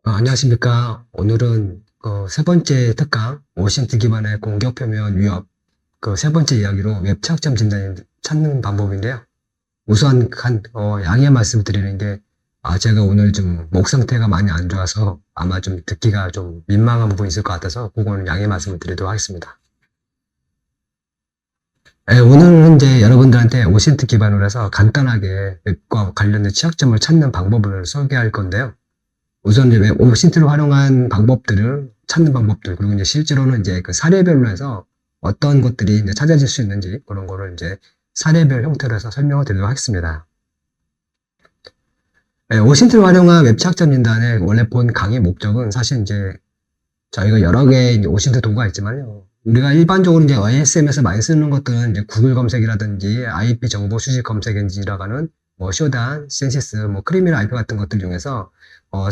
안녕하십니까. 오늘은 세 번째 특강, 오신트 기반의 공격 표면 위협, 세 번째 이야기로 웹 취약점 진단 찾는 방법인데요. 우선 양해 말씀드리는 게, 제가 오늘 좀 목 상태가 많이 안 좋아서 아마 좀 듣기가 좀 민망한 부분이 있을 것 같아서 그거는 양해 말씀을 드리도록 하겠습니다. 네, 오늘은 이제 여러분들한테 오신트 기반으로 해서 간단하게 웹과 관련된 취약점을 찾는 방법을 소개할 건데요. 우선 이제 웹 오신트를 활용한 방법들을 찾는 방법들, 그리고 이제 실제로는 이제 그 사례별로 해서 어떤 것들이 이제 찾아질 수 있는지 그런 거를 이제 사례별 형태로 해서 설명을 드리도록 하겠습니다. 네, 오신트를 활용한 웹 취약점 진단의 원래 본 강의 목적은 사실 이제 저희가 여러 개의 오신트 도구가 있지만요. 우리가 일반적으로 이제 OSM에서 많이 쓰는 것들은 이제 구글 검색이라든지 IP 정보 수집 검색 엔진이라고 하는 뭐 쇼단, 센시스, 뭐 크리미널 IP 같은 것들 중에서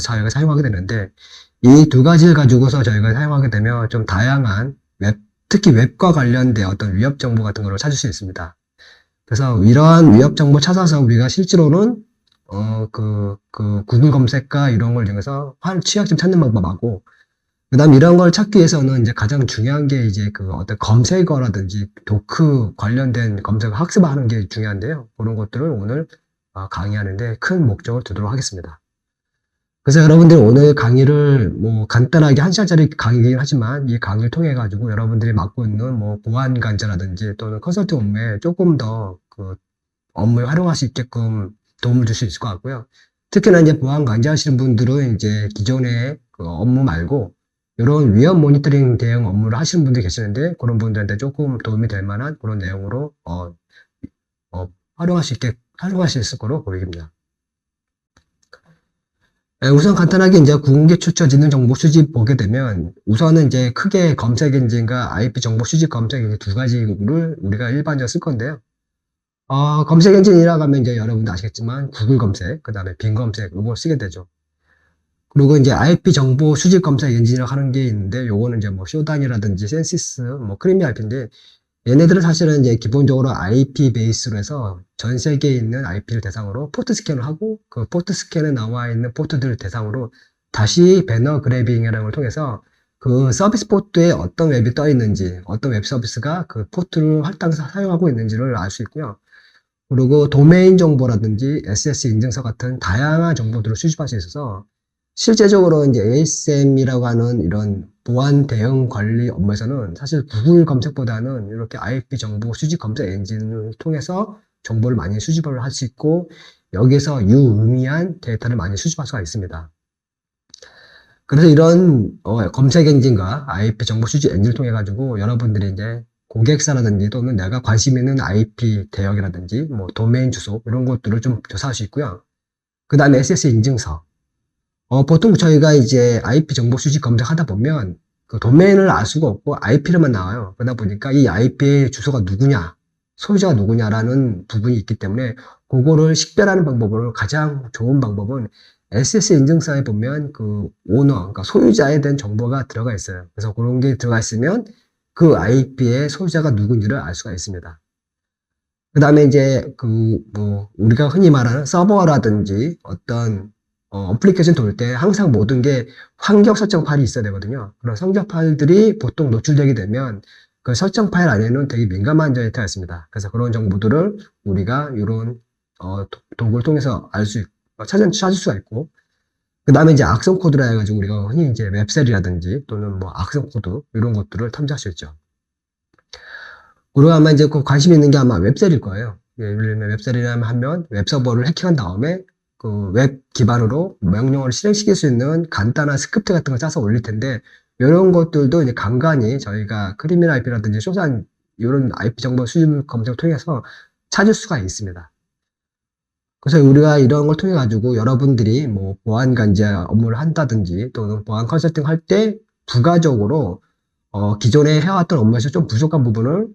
저희가 사용하게 되는데 이 두 가지를 가지고서 저희가 사용하게 되면 좀 다양한 특히 웹과 관련된 어떤 위협 정보 같은 걸 찾을 수 있습니다. 그래서 이러한 위협 정보 찾아서 우리가 실제로는 구글 검색과 이런 걸 이용해서 취약점 찾는 방법하고 그다음 이런 걸 찾기 위해서는 이제 가장 중요한 게 이제 그 어떤 검색어라든지 도크 관련된 검색어 학습하는 게 중요한데요. 그런 것들을 오늘 강의하는데 큰 목적을 두도록 하겠습니다. 그래서 여러분들 오늘 강의를 뭐 간단하게 1시간짜리 강의이긴 하지만 이 강의를 통해 가지고 여러분들이 맡고 있는 뭐 보안 관자라든지 또는 컨설팅 업무에 조금 더 그 업무에 활용할 수 있게끔 도움을 줄 수 있을 것 같고요. 특히나 이제 보안 관자 하시는 분들은 이제 기존의 그 업무 말고 이런 위험 모니터링 대응 업무를 하시는 분들이 계시는데 그런 분들한테 조금 도움이 될 만한 그런 내용으로 활용할 수 있을 거로 보입니다. 우선 간단하게 이제 공개 추천 지능 정보 수집 보게 되면 우선은 이제 크게 검색 엔진과 IP 정보 수집 검색 엔진 두 가지를 우리가 일반적으로 쓸 건데요. 검색 엔진이라고 하면 이제 여러분도 아시겠지만 구글 검색, 그 다음에 빙 검색 이걸 쓰게 되죠. 그리고 이제 IP 정보 수집 검색 엔진이라고 하는 게 있는데 요거는 이제 뭐 쇼단이라든지 센시스, 뭐 크리미 IP인데 얘네들은 사실은 이제 기본적으로 IP 베이스로 해서 전 세계에 있는 IP를 대상으로 포트 스캔을 하고 그 포트 스캔에 나와 있는 포트들을 대상으로 다시 배너 그래빙이라는 걸 통해서 그 서비스 포트에 어떤 웹이 떠 있는지, 어떤 웹 서비스가 그 포트를 사용하고 있는지를 알 수 있고요. 그리고 도메인 정보라든지 SS 인증서 같은 다양한 정보들을 수집할 수 있어서 실제적으로 이제 ASM이라고 하는 이런 보안 대응 관리 업무에서는 사실 구글 검색보다는 이렇게 IP 정보 수집 검색 엔진을 통해서 정보를 많이 수집을 할 수 있고 여기서 유의미한 데이터를 많이 수집할 수가 있습니다. 그래서 이런 검색 엔진과 IP 정보 수집 엔진을 통해 가지고 여러분들이 이제 고객사라든지 또는 내가 관심 있는 IP 대역이라든지 뭐 도메인 주소 이런 것들을 좀 조사할 수 있고요. 그 다음에 SS 인증서. 보통 저희가 이제 IP 정보 수집 검색하다 보면 그 도메인을 알 수가 없고 IP로만 나와요. 그러다 보니까 이 IP의 주소가 누구냐, 소유자가 누구냐라는 부분이 있기 때문에 그거를 식별하는 방법으로 가장 좋은 방법은 SS 인증서에 보면 그 오너, 그러니까 소유자에 대한 정보가 들어가 있어요. 그래서 그런 게 들어가 있으면 그 IP의 소유자가 누군지를 알 수가 있습니다. 그 다음에 이제 우리가 흔히 말하는 서버라든지 어떤 어플리케이션 돌 때 항상 모든 게 환경 설정 파일이 있어야 되거든요. 그런 설정 파일들이 보통 노출되게 되면 그 설정 파일 안에는 되게 민감한 데이터가 있습니다. 그래서 그런 정보들을 우리가 이런 도구를 통해서 찾을 수가 있고, 그 다음에 이제 악성 코드라 해가지고 우리가 흔히 이제 웹셀이라든지 또는 뭐 악성 코드 이런 것들을 탐지할 수 있죠. 그리고 아마 이제 그 관심 있는 게 아마 웹셀일 거예요. 예를 들면 웹셀이라면 하면 웹서버를 해킹한 다음에 그 웹 기반으로 명령어를 실행시킬 수 있는 간단한 스크립트 같은 걸 짜서 올릴 텐데 이런 것들도 이제 간간히 저희가 크리미널 IP라든지 소산 이런 IP 정보 수집 검색을 통해서 찾을 수가 있습니다. 그래서 우리가 이런 걸 통해 가지고 여러분들이 뭐 보안 관리자 업무를 한다든지 또는 보안 컨설팅 할 때 부가적으로 기존에 해왔던 업무에서 좀 부족한 부분을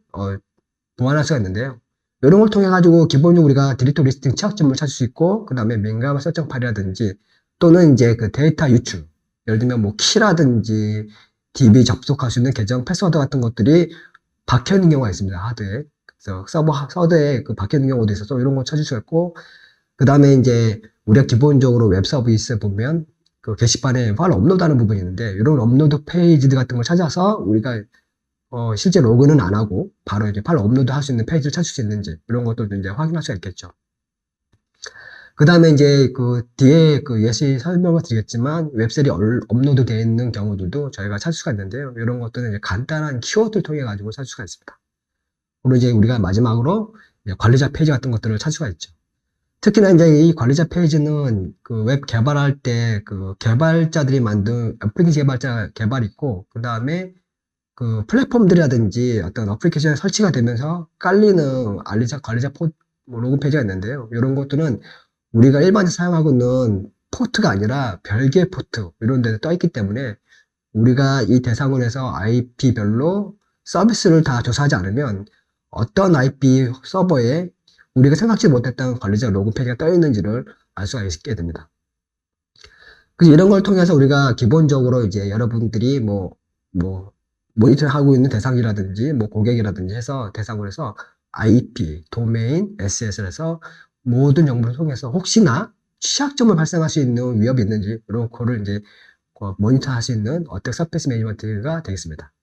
보완할 수가 있는데요. 이런 걸 통해 가지고 기본적으로 우리가 디렉토리 리스팅 취약점을 찾을 수 있고 그 다음에 민감한 설정 파일이라든지 또는 이제 그 데이터 유출 예를 들면 뭐 키라든지 DB 접속할 수 있는 계정 패스워드 같은 것들이 박혀 있는 경우가 있습니다. 하드에. 그래서 서버에 그 박혀 있는 경우도 있어서 이런 거 찾을 수가 있고 그 다음에 이제 우리가 기본적으로 웹 서비스에 보면 그 게시판에 파일 업로드하는 부분이 있는데 이런 업로드 페이지 같은 걸 찾아서 우리가 실제 로그인은 안 하고 바로 이제 파일 업로드 할 수 있는 페이지를 찾을 수 있는지 이런 것도 이제 확인할 수가 있겠죠. 그 다음에 이제 그 뒤에 그 예시 설명을 드리겠지만 웹셀이 업로드 되어 있는 경우들도 저희가 찾을 수가 있는데요. 이런 것들은 이제 간단한 키워드를 통해 가지고 찾을 수가 있습니다. 그리고 이제 우리가 마지막으로 이제 관리자 페이지 같은 것들을 찾을 수가 있죠. 특히나 이제 이 관리자 페이지는 그 웹 개발할 때 그 개발자들이 만든 애플리케이션 개발 있고 그 다음에 그 플랫폼들이라든지 어떤 어플리케이션이 설치가 되면서 깔리는 관리자 로그 페이지가 있는데요. 이런 것들은 우리가 일반적으로 사용하고 있는 포트가 아니라 별개의 포트 이런 데서 떠 있기 때문에 우리가 이 대상원에서 IP별로 서비스를 다 조사하지 않으면 어떤 IP 서버에 우리가 생각지 못했던 관리자 로그 페이지가 떠 있는지를 알 수가 있게 됩니다. 그래서 이런 걸 통해서 우리가 기본적으로 이제 여러분들이 모니터하고 있는 대상이라든지 고객이라든지 해서 대상으로 해서 IP, 도메인, SSL 해서 모든 정보를 통해서 혹시나 취약점을 발생할 수 있는 위협이 있는지 이런 거를 이제 모니터할 수 있는 어택 서페이스 매니지먼트가 되겠습니다.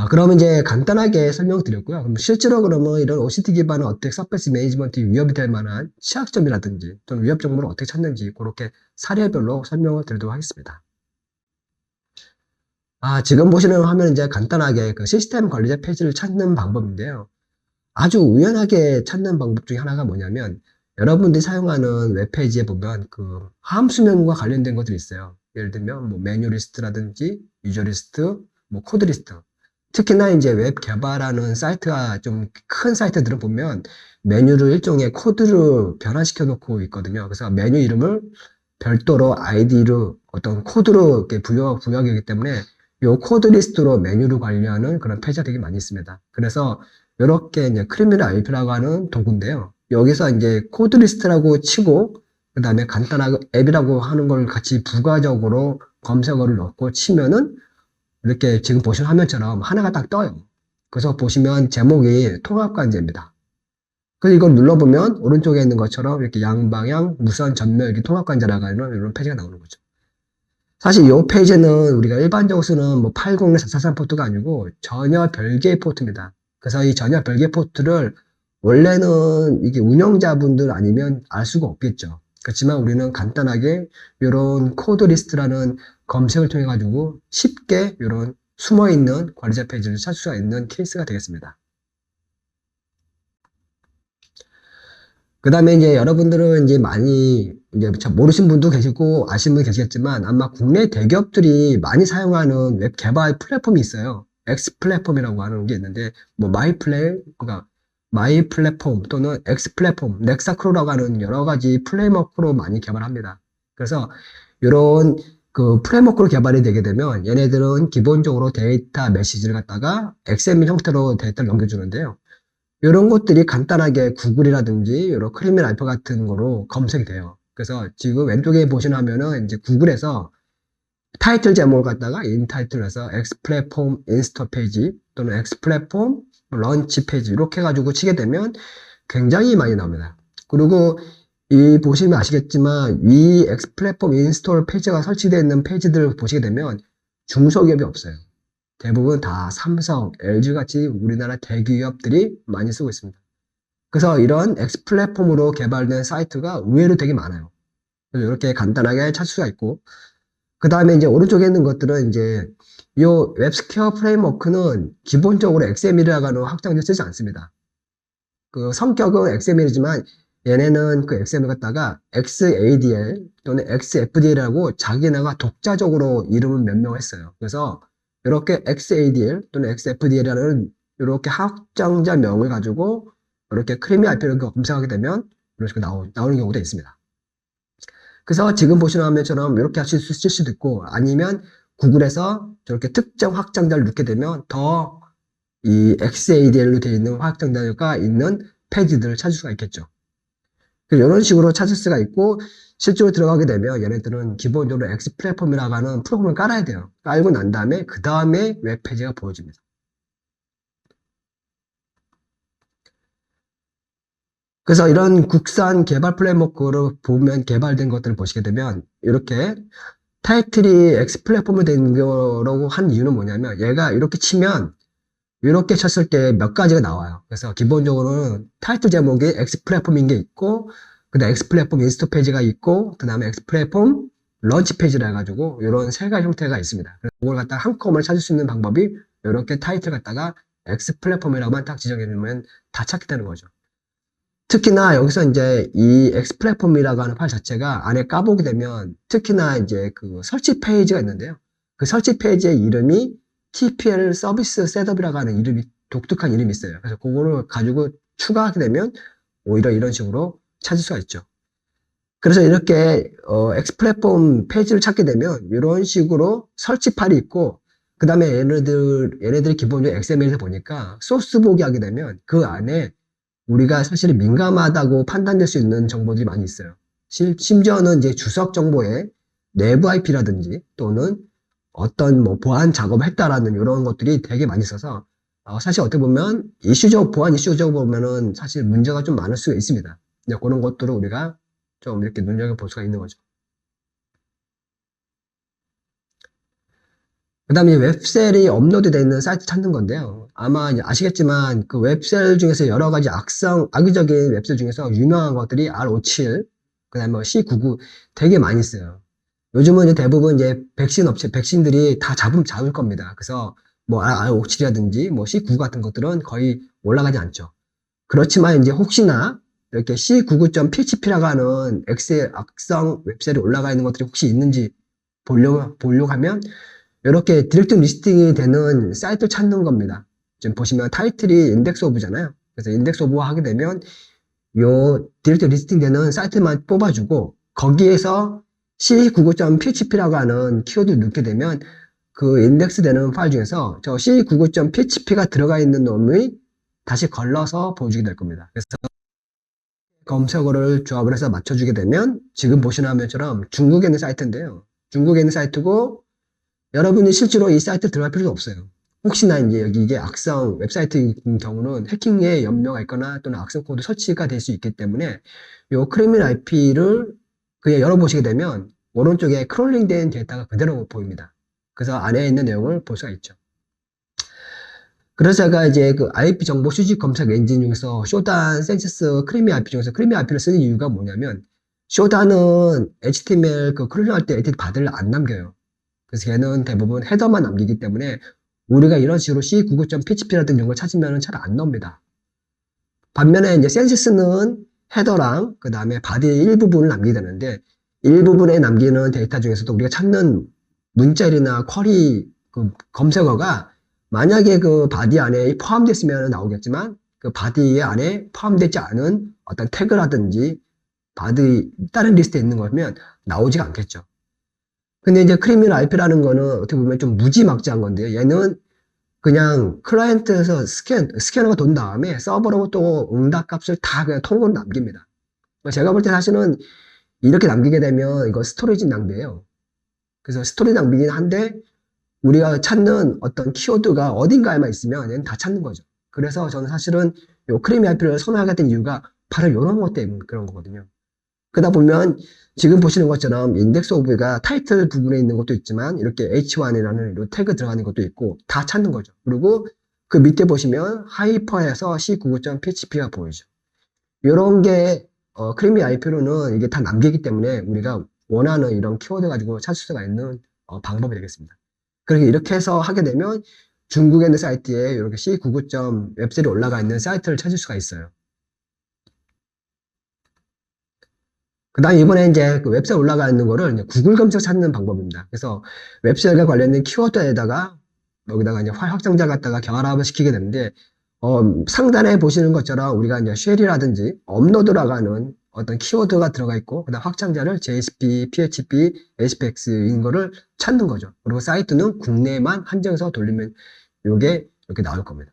그러면 이제 간단하게 설명드렸고요. 그럼 실제로 그러면 이런 OCT 기반의 어택 서페이스 매니지먼트 위협이 될 만한 취약점이라든지 또는 위협 정보를 어떻게 찾는지 그렇게 사례별로 설명을 드리도록 하겠습니다. 지금 보시는 화면은 이제 간단하게 그 시스템 관리자 페이지를 찾는 방법인데요. 아주 우연하게 찾는 방법 중에 하나가 뭐냐면 여러분들이 사용하는 웹페이지에 보면 그 함수명과 관련된 것들이 있어요. 예를 들면 메뉴 리스트라든지 유저 리스트, 코드 리스트. 특히나 이제 웹 개발하는 사이트가 좀 큰 사이트들은 보면 메뉴를 일종의 코드로 변환시켜 놓고 있거든요. 그래서 메뉴 이름을 별도로 아이디로 어떤 코드로 이렇게 부여하기 되기 때문에 이 코드 리스트로 메뉴를 관리하는 그런 페이지가 되게 많이 있습니다. 그래서 이렇게 이제 크리미널 IP라고 하는 도구인데요. 여기서 이제 코드 리스트라고 치고 그 다음에 간단하게 앱이라고 하는 걸 같이 부가적으로 검색어를 넣고 치면은 이렇게 지금 보시는 화면처럼 하나가 딱 떠요. 그래서 보시면 제목이 통합관제입니다. 그래서 이걸 눌러보면 오른쪽에 있는 것처럼 이렇게 양방향, 무선, 전면 이렇게 통합관제라고 하는 이런 페이지가 나오는 거죠. 사실 이 페이지는 우리가 일반적으로 쓰는 80, 443 포트가 아니고 전혀 별개의 포트입니다. 그래서 이 전혀 별개 포트를 원래는 이게 운영자분들 아니면 알 수가 없겠죠. 그렇지만 우리는 간단하게 이런 코드 리스트라는 검색을 통해 가지고 쉽게 이런 숨어 있는 관리자 페이지를 찾을 수가 있는 케이스가 되겠습니다. 그 다음에 이제 여러분들은 이제 많이 이제 잘 모르신 분도 계시고 아시는 분도 계시겠지만 아마 국내 대기업들이 많이 사용하는 웹 개발 플랫폼이 있어요. X 플랫폼이라고 하는 게 있는데 그러니까 마이 플랫폼 또는 X 플랫폼, 넥사크로라고 하는 여러 가지 프레임워크로 많이 개발합니다. 그래서 이런 그 프레임워크로 개발이 되게 되면 얘네들은 기본적으로 데이터 메시지를 갖다가 XML 형태로 데이터를 넘겨주는데요. 이런 것들이 간단하게 구글이라든지 이런 크리미널 알파 같은 거로 검색이 돼요. 그래서 지금 왼쪽에 보시면은 이제 구글에서 타이틀 제목을 갖다가 인타이틀에서 X 플랫폼 인스톨 페이지 또는 X 플랫폼 런치 페이지 이렇게 해가지고 치게 되면 굉장히 많이 나옵니다. 그리고 이 보시면 아시겠지만 이 X 플랫폼 인스톨 페이지가 설치되어 있는 페이지들을 보시게 되면 중소기업이 없어요. 대부분 다 삼성, LG같이 우리나라 대기업들이 많이 쓰고 있습니다. 그래서 이런 X 플랫폼으로 개발된 사이트가 의외로 되게 많아요. 그래서 이렇게 간단하게 찾을 수가 있고 그 다음에 이제 오른쪽에 있는 것들은 이제 이 웹스퀘어 프레임워크는 기본적으로 XML이라고 하는 확장을 쓰지 않습니다. 그 성격은 XML이지만 얘네는 그 XML 갖다가 XADL 또는 XFDL이라고 자기네가 독자적으로 이름을 명명했어요. 그래서 이렇게 XADL 또는 XFDL이라는 이렇게 확장자 명을 가지고 이렇게 크리미 IP를 검색하게 되면 이런 식으로 나오는 경우도 있습니다. 그래서 지금 보시는 화면처럼 이렇게 하실 수도 있고 아니면 구글에서 저렇게 특정 확장자를 넣게 되면 더 이 XADL로 되어 있는 확장자가 있는 페이지들을 찾을 수가 있겠죠. 이런 식으로 찾을 수가 있고 실제로 들어가게 되면 얘네들은 기본적으로 X 플랫폼이라고 하는 프로그램을 깔아야 돼요. 깔고 난 다음에 그 다음에 웹페이지가 보여집니다. 그래서 이런 국산 개발 프레임워크를 보면 개발된 것들을 보시게 되면 이렇게 타이틀이 X 플랫폼이 된 거라고 한 이유는 뭐냐면 얘가 이렇게 치면 이렇게 쳤을 때 몇 가지가 나와요. 그래서 기본적으로는 타이틀 제목이 X 플랫폼인 게 있고 그다음 X 플랫폼 인스톨 페이지가 있고 그다음에 X 플랫폼 런치 페이지라 해가지고 이런 세 가지 형태가 있습니다. 그래서 이걸 갖다가 한꺼번에 찾을 수 있는 방법이 이렇게 타이틀 갖다가 X 플랫폼이라고만 딱 지정해 놓으면 다 찾게 되는 거죠. 특히나 여기서 이제 이 X 플랫폼이라고 하는 파일 자체가 안에 까보게 되면 특히나 이제 그 설치 페이지가 있는데요. 그 설치 페이지의 이름이 TPL 서비스 셋업이라고 하는 이름이 독특한 이름이 있어요. 그래서 그거를 가지고 추가하게 되면 오히려 이런 식으로 찾을 수가 있죠. 그래서 이렇게 X 플랫폼 페이지를 찾게 되면 이런 식으로 설치 파일이 있고 그 다음에 얘네들이 기본적으로 XML에서 보니까 소스 보기 하게 되면 그 안에 우리가 사실 민감하다고 판단될 수 있는 정보들이 많이 있어요. 심지어는 이제 주석 정보의 내부 IP라든지 또는 어떤 뭐 보안 작업을 했다라는 이런 것들이 되게 많이 있어서 사실 어떻게 보면 보안 이슈적으로 보면은 사실 문제가 좀 많을 수가 있습니다. 이제 그런 것들을 우리가 좀 이렇게 눈여겨볼 수가 있는 거죠. 그 다음에 웹셀이 업로드되어 있는 사이트 찾는 건데요. 아마 아시겠지만 그 웹셀 중에서 여러 가지 악의적인 웹셀 중에서 유명한 것들이 R57, 그 다음에 C99 되게 많이 있어요. 요즘은 이제 대부분 이제 백신들이 다 잡을 겁니다. 그래서 뭐 R57이라든지 뭐 C99 같은 것들은 거의 올라가지 않죠. 그렇지만 이제 혹시나 이렇게 C99.php라고 하는 X의 악성 웹셀이 올라가 있는 것들이 혹시 있는지 보려고 하면 이렇게 디렉트 리스팅이 되는 사이트를 찾는 겁니다. 지금 보시면 타이틀이 인덱스 오브잖아요. 그래서 인덱스 오브 하게 되면 요 디렉트 리스팅 되는 사이트만 뽑아주고 거기에서 c99.php라고 하는 키워드를 넣게 되면 그 인덱스 되는 파일 중에서 저 c99.php가 들어가 있는 놈이 다시 걸러서 보여주게 될 겁니다. 그래서 검색어를 조합을 해서 맞춰주게 되면 지금 보시는 화면처럼 중국에 있는 사이트인데요. 중국에 있는 사이트고 여러분이 실제로 이 사이트에 들어갈 필요도 없어요. 혹시나 이제 여기 이게 악성 웹사이트인 경우는 해킹에 염려가 있거나 또는 악성 코드 설치가 될 수 있기 때문에 요 크리밍 IP를 그냥 열어보시게 되면 오른쪽에 크롤링된 데이터가 그대로 보입니다. 그래서 안에 있는 내용을 볼 수가 있죠. 그래서 제가 이제 그 IP 정보 수집 검색 엔진 중에서 쇼단, 센시스, 크리밍 IP 중에서 크리밍 IP를 쓰는 이유가 뭐냐면 쇼단은 HTML 그 크롤링할 때 에디트 바디를 안 남겨요. 그래서 걔는 대부분 헤더만 남기기 때문에 우리가 이런 식으로 C99.php라든지 이런 걸 찾으면 잘 안 나옵니다. 반면에 이제 센시스는 헤더랑 그 다음에 바디의 일부분을 남기게 되는데 일부분에 남기는 데이터 중에서도 우리가 찾는 문자리나 쿼리 그 검색어가 만약에 그 바디 안에 포함됐으면 나오겠지만 그 바디 안에 포함되지 않은 어떤 태그라든지 바디 다른 리스트에 있는 거면 나오지가 않겠죠. 근데 이제 크리밍 IP라는 거는 어떻게 보면 좀 무지막지한 건데요. 얘는 그냥 클라이언트에서 스캐너가 돈 다음에 서버로 또 응답값을 다 그냥 통으로 남깁니다. 제가 볼 때 사실은 이렇게 남기게 되면 이거 스토리지 낭비예요. 그래서 스토리지 낭비긴 한데 우리가 찾는 어떤 키워드가 어딘가에만 있으면 얘는 다 찾는 거죠. 그래서 저는 사실은 요 크리밍 IP를 선호하게 된 이유가 바로 이런 것 때문에 그런 거거든요. 그러다 보면 지금 보시는 것처럼 인덱스 오브가 타이틀 부분에 있는 것도 있지만 이렇게 H1이라는 태그 들어가는 것도 있고 다 찾는 거죠. 그리고 그 밑에 보시면 하이퍼에서 C99.php가 보이죠. 이런 게 크리미 IP로는 이게 다 남기기 때문에 우리가 원하는 이런 키워드 가지고 찾을 수가 있는 방법이 되겠습니다. 그렇게 이렇게 해서 하게 되면 중국에 있는 사이트에 이렇게 C99. 웹셀이 올라가 있는 사이트를 찾을 수가 있어요. 그 다음 이번에 이제 그 웹셀 올라가 있는 거를 이제 구글 검색 찾는 방법입니다. 그래서 웹셀과 관련된 키워드에다가 여기다가 이제 파일 확장자 갖다가 결합을 시키게 되는데 상단에 보시는 것처럼 우리가 이제 쉘이라든지 업로드라고 하는 어떤 키워드가 들어가 있고 그다음 확장자를 JSP, PHP, SPX인 거를 찾는 거죠. 그리고 사이트는 국내에만 한정해서 돌리면 이게 이렇게 나올 겁니다.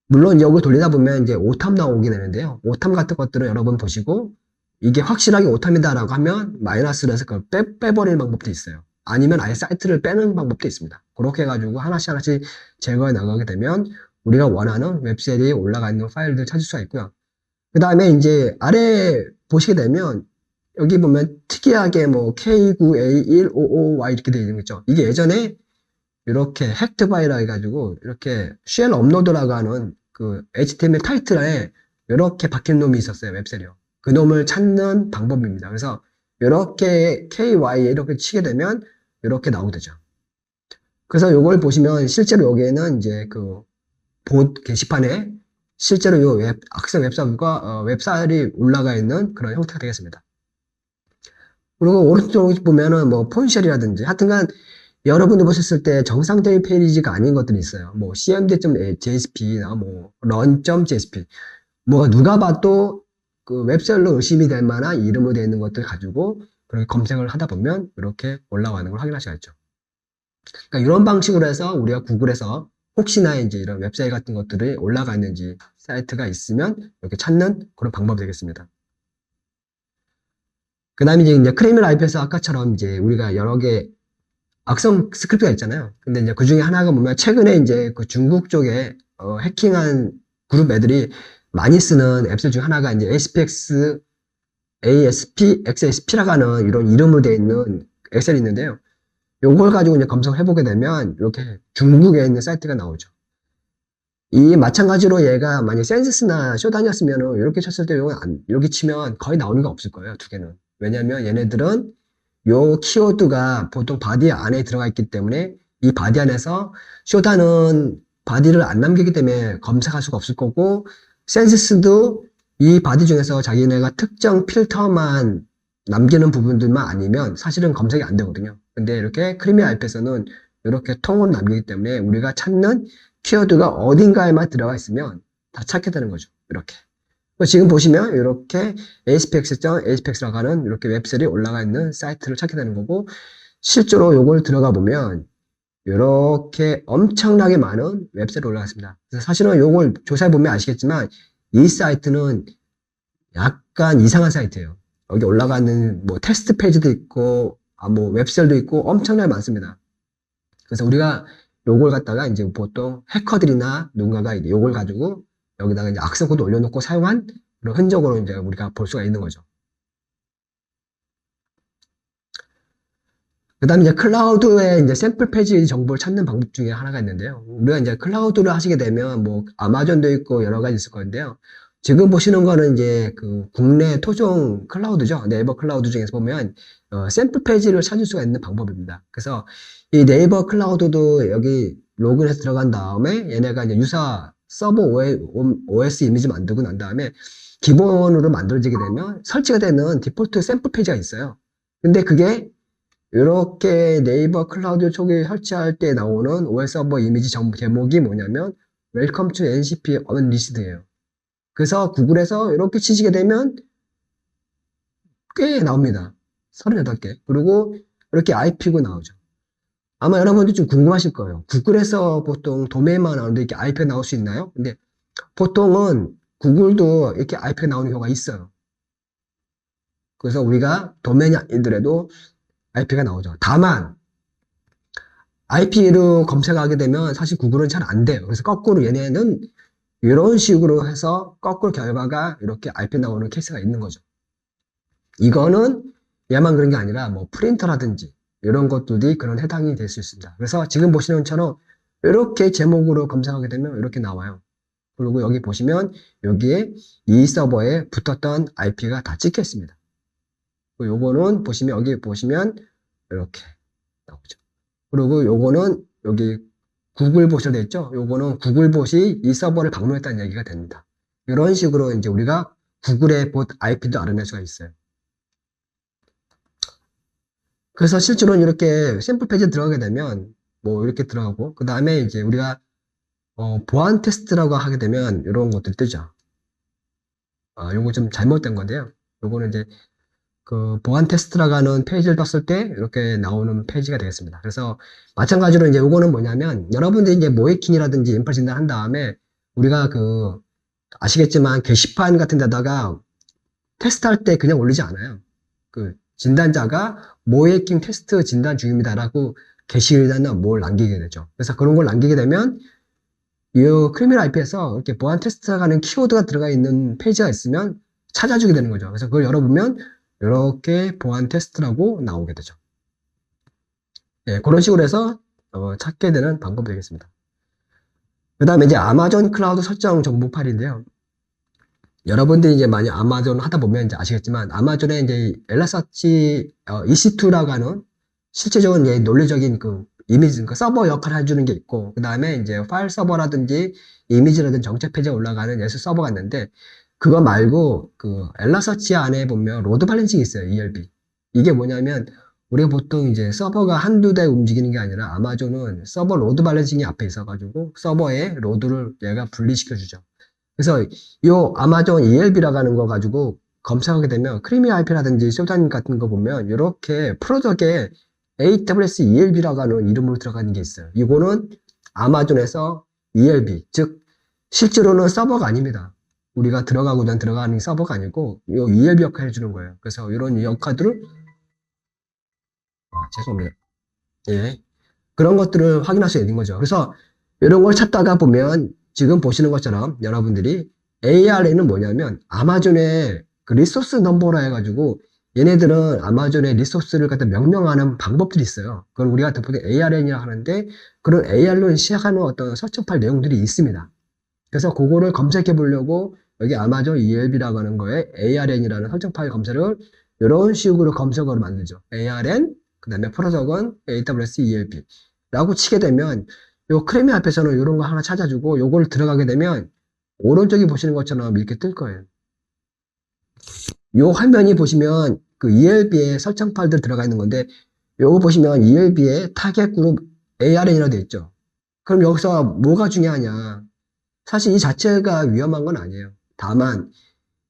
물론 여기 돌리다 보면 이제 오탐 나오게 되는데요. 오탐 같은 것들은 여러분 보시고 이게 확실하게 오탐이다라고 하면 마이너스를 해서 그걸 빼버리는 방법도 있어요. 아니면 아예 사이트를 빼는 방법도 있습니다. 그렇게 해가지고 하나씩 제거해 나가게 되면 우리가 원하는 웹셀이 올라가 있는 파일들 찾을 수가 있고요. 그 다음에 이제 아래 보시게 되면 여기 보면 특이하게 뭐 K9A155Y 이렇게 되어 있는 거 있죠. 이게 예전에 이렇게 헥트바이라 해가지고 이렇게 쉘 업로드라고 하는 그 HTML 타이틀에 이렇게 박힌 놈이 있었어요. 웹셀이요. 그 놈을 찾는 방법입니다. 그래서 이렇게 KY에 이렇게 치게 되면 이렇게 나오게 되죠. 그래서 이걸 보시면 실제로 여기에는 이제 그 봇 게시판에 실제로 이 학생 웹사이트가 웹사이트이 올라가 있는 그런 형태가 되겠습니다. 그리고 오른쪽 보면은 뭐 폰쉘이라든지 하여튼간 여러분이 보셨을 때 정상적인 페이지가 아닌 것들이 있어요. 뭐 cmd.jsp나 뭐 run.jsp 뭐가 누가 봐도 그 웹셀로 의심이 될 만한 이름으로 되어 있는 것들 가지고 그렇게 검색을 하다 보면 이렇게 올라가는 걸 확인할 수가 있죠. 그러니까 이런 방식으로 해서 우리가 구글에서 혹시나 이제 이런 웹사이트 같은 것들이 올라가 있는지 사이트가 있으면 이렇게 찾는 그런 방법이 되겠습니다. 그 다음에 이제 크레이멜 IP에서 아까처럼 이제 우리가 여러 개 악성 스크립트가 있잖아요. 근데 이제 그 중에 하나가 뭐냐면 최근에 이제 그 중국 쪽에 해킹한 그룹 애들이 많이 쓰는 앱셀 중 하나가 이제 ASPX, XSP라고 하는 이런 이름으로 되어 있는 엑셀이 있는데요. 요걸 가지고 이제 검색을 해보게 되면 이렇게 중국에 있는 사이트가 나오죠. 이 마찬가지로 얘가 만약 센스스나 쇼단이었으면 이렇게 쳤을 때 이렇게 치면 거의 나오는 게 없을 거예요. 두 개는. 왜냐면 얘네들은 요 키워드가 보통 바디 안에 들어가 있기 때문에 이 바디 안에서 쇼다는 바디를 안 남기기 때문에 검색할 수가 없을 거고 센스스도 이 바디 중에서 자기네가 특정 필터만 남기는 부분들만 아니면 사실은 검색이 안 되거든요. 근데 이렇게 크리미 IP에서는 이렇게 통으로 남기기 때문에 우리가 찾는 키워드가 어딘가에만 들어가 있으면 다 찾게 되는 거죠. 이렇게. 지금 보시면 이렇게 aspx.aspx라고 하는 이렇게 웹셀이 올라가 있는 사이트를 찾게 되는 거고 실제로 이걸 들어가 보면 이렇게 엄청나게 많은 웹셀이 올라가 있습니다. 그래서 사실은 이걸 조사해 보면 아시겠지만 이 사이트는 약간 이상한 사이트예요. 여기 올라가는 뭐 테스트 페이지도 있고 뭐 웹셀도 있고 엄청나게 많습니다. 그래서 우리가 요걸 갖다가 이제 보통 해커들이나 누군가가 요걸 가지고 여기다가 이제 악성 코드 올려놓고 사용한 그런 흔적으로 이제 우리가 볼 수가 있는 거죠. 그 다음에 이제 클라우드의 이제 샘플 페이지 정보를 찾는 방법 중에 하나가 있는데요. 우리가 이제 클라우드를 하시게 되면 뭐 아마존도 있고 여러 가지 있을 건데요. 지금 보시는 거는 이제 그 국내 토종 클라우드죠. 네이버 클라우드 중에서 보면 샘플 페이지를 찾을 수가 있는 방법입니다. 그래서 이 네이버 클라우드도 여기 로그인해서 들어간 다음에 얘네가 이제 유사 서버 OS 이미지 만들고 난 다음에 기본으로 만들어지게 되면 설치가 되는 디폴트 샘플 페이지가 있어요. 근데 그게 이렇게 네이버 클라우드 초기 설치할 때 나오는 OS 서버 이미지 제목이 뭐냐면 Welcome to NCP Unleashed예요. 그래서 구글에서 이렇게 치시게 되면 꽤 나옵니다. 38개. 그리고 이렇게 IP고 나오죠. 아마 여러분들 좀 궁금하실 거예요. 구글에서 보통 도메인만 나오는데 이렇게 IP가 나올 수 있나요? 근데 보통은 구글도 이렇게 IP가 나오는 경우가 있어요. 그래서 우리가 도메인이 아니더라도 IP가 나오죠. 다만 IP로 검색하게 되면 사실 구글은 잘 안 돼요. 그래서 거꾸로 얘네는 이런 식으로 해서 거꾸로 결과가 이렇게 IP 나오는 케이스가 있는 거죠. 이거는 얘만 그런 게 아니라 뭐 프린터라든지 이런 것들이 그런 해당이 될 수 있습니다. 그래서 지금 보시는 것처럼 이렇게 제목으로 검색하게 되면 이렇게 나와요. 그리고 여기 보시면 여기에 이 서버에 붙었던 IP가 다 찍혀 있습니다. 요거는 보시면 여기 보시면 이렇게 나오죠. 그리고 요거는 여기 구글봇이 되어 있죠. 요거는 구글봇이 이 서버를 방문했다는 얘기가 됩니다. 이런 식으로 이제 우리가 구글의 봇 IP도 알아낼 수가 있어요. 그래서 실제로는 이렇게 샘플 페이지에 들어가게 되면 뭐 이렇게 들어가고 그 다음에 이제 우리가 보안 테스트라고 하게 되면 이런 것들이 뜨죠. 요거 좀 잘못된 건데요. 요거는 이제 그 보안 테스트라고 하는 페이지를 떴을 때 이렇게 나오는 페이지가 되겠습니다. 그래서 마찬가지로 이제 요거는 뭐냐면 여러분들이 이제 모해킹이라든지 인플 진단한 다음에 우리가 그 아시겠지만 게시판 같은 데다가 테스트할 때 그냥 올리지 않아요. 그 진단자가 모해킹 테스트 진단 중입니다라고 게시글이나 뭘 남기게 되죠. 그래서 그런 걸 남기게 되면 이 크리미널 IP에서 이렇게 보안 테스트가 가는 키워드가 들어가 있는 페이지가 있으면 찾아주게 되는 거죠. 그래서 그걸 열어보면 이렇게 보안 테스트라고 나오게 되죠. 예, 그런 식으로 해서 찾게 되는 방법이 되겠습니다. 그 다음에 이제 아마존 클라우드 설정 정보 파일인데요. 여러분들이 이제 많이 아마존 하다 보면 이제 아시겠지만 아마존에 이제 엘라서치 EC2라고 하는 실제적인 이제 논리적인 그 이미지, 그 서버 역할을 해주는 게 있고, 그 다음에 이제 파일 서버라든지 이미지라든지 정책 페이지에 올라가는 예수 서버가 있는데, 그거 말고 그 엘라서치 안에 보면 로드 밸런싱이 있어요. ELB. 이게 뭐냐면 우리가 보통 이제 서버가 한두 대 움직이는 게 아니라 아마존은 서버 로드 밸런싱이 앞에 있어가지고 서버에 로드를 얘가 분리시켜주죠. 그래서 요 아마존 ELB라고 하는 거 가지고 검색하게 되면 크리미 IP라든지 쇼단 같은 거 보면 이렇게 프로덕에 AWS ELB라고 하는 이름으로 들어가는 게 있어요. 이거는 아마존에서 ELB, 즉 실제로는 서버가 아닙니다. 우리가 들어가고자 들어가는 서버가 아니고 이 ELB 역할을 해주는 거예요. 그래서 이런 역할들을 죄송합니다. 예, 그런 것들을 확인할 수 있는 거죠. 그래서 이런 걸 찾다가 보면 지금 보시는 것처럼 여러분들이 ARN은 뭐냐면 아마존의 그 리소스 넘버라 해가지고 얘네들은 아마존의 리소스를 갖다 명명하는 방법들이 있어요. 그걸 우리가 보통 ARN이라고 하는데 그런 AR로 시작하는 어떤 서치 파일 내용들이 있습니다. 그래서 그거를 검색해 보려고 여기 아마존 ELB라고 하는 거에 ARN이라는 설정 파일 검색을 이런 식으로 검색어로 만들죠. ARN, 그 다음에 프로적은 AWS ELB 라고 치게 되면 요 크레미 앞에서는 이런 거 하나 찾아주고 요걸 들어가게 되면 오른쪽에 보시는 것처럼 이렇게 뜰 거예요. 요 화면이 보시면 그 ELB에 설정 파일들 들어가 있는 건데 요거 보시면 ELB에 타겟 그룹 ARN이라고 되어 있죠. 그럼 여기서 뭐가 중요하냐? 사실 이 자체가 위험한 건 아니에요. 다만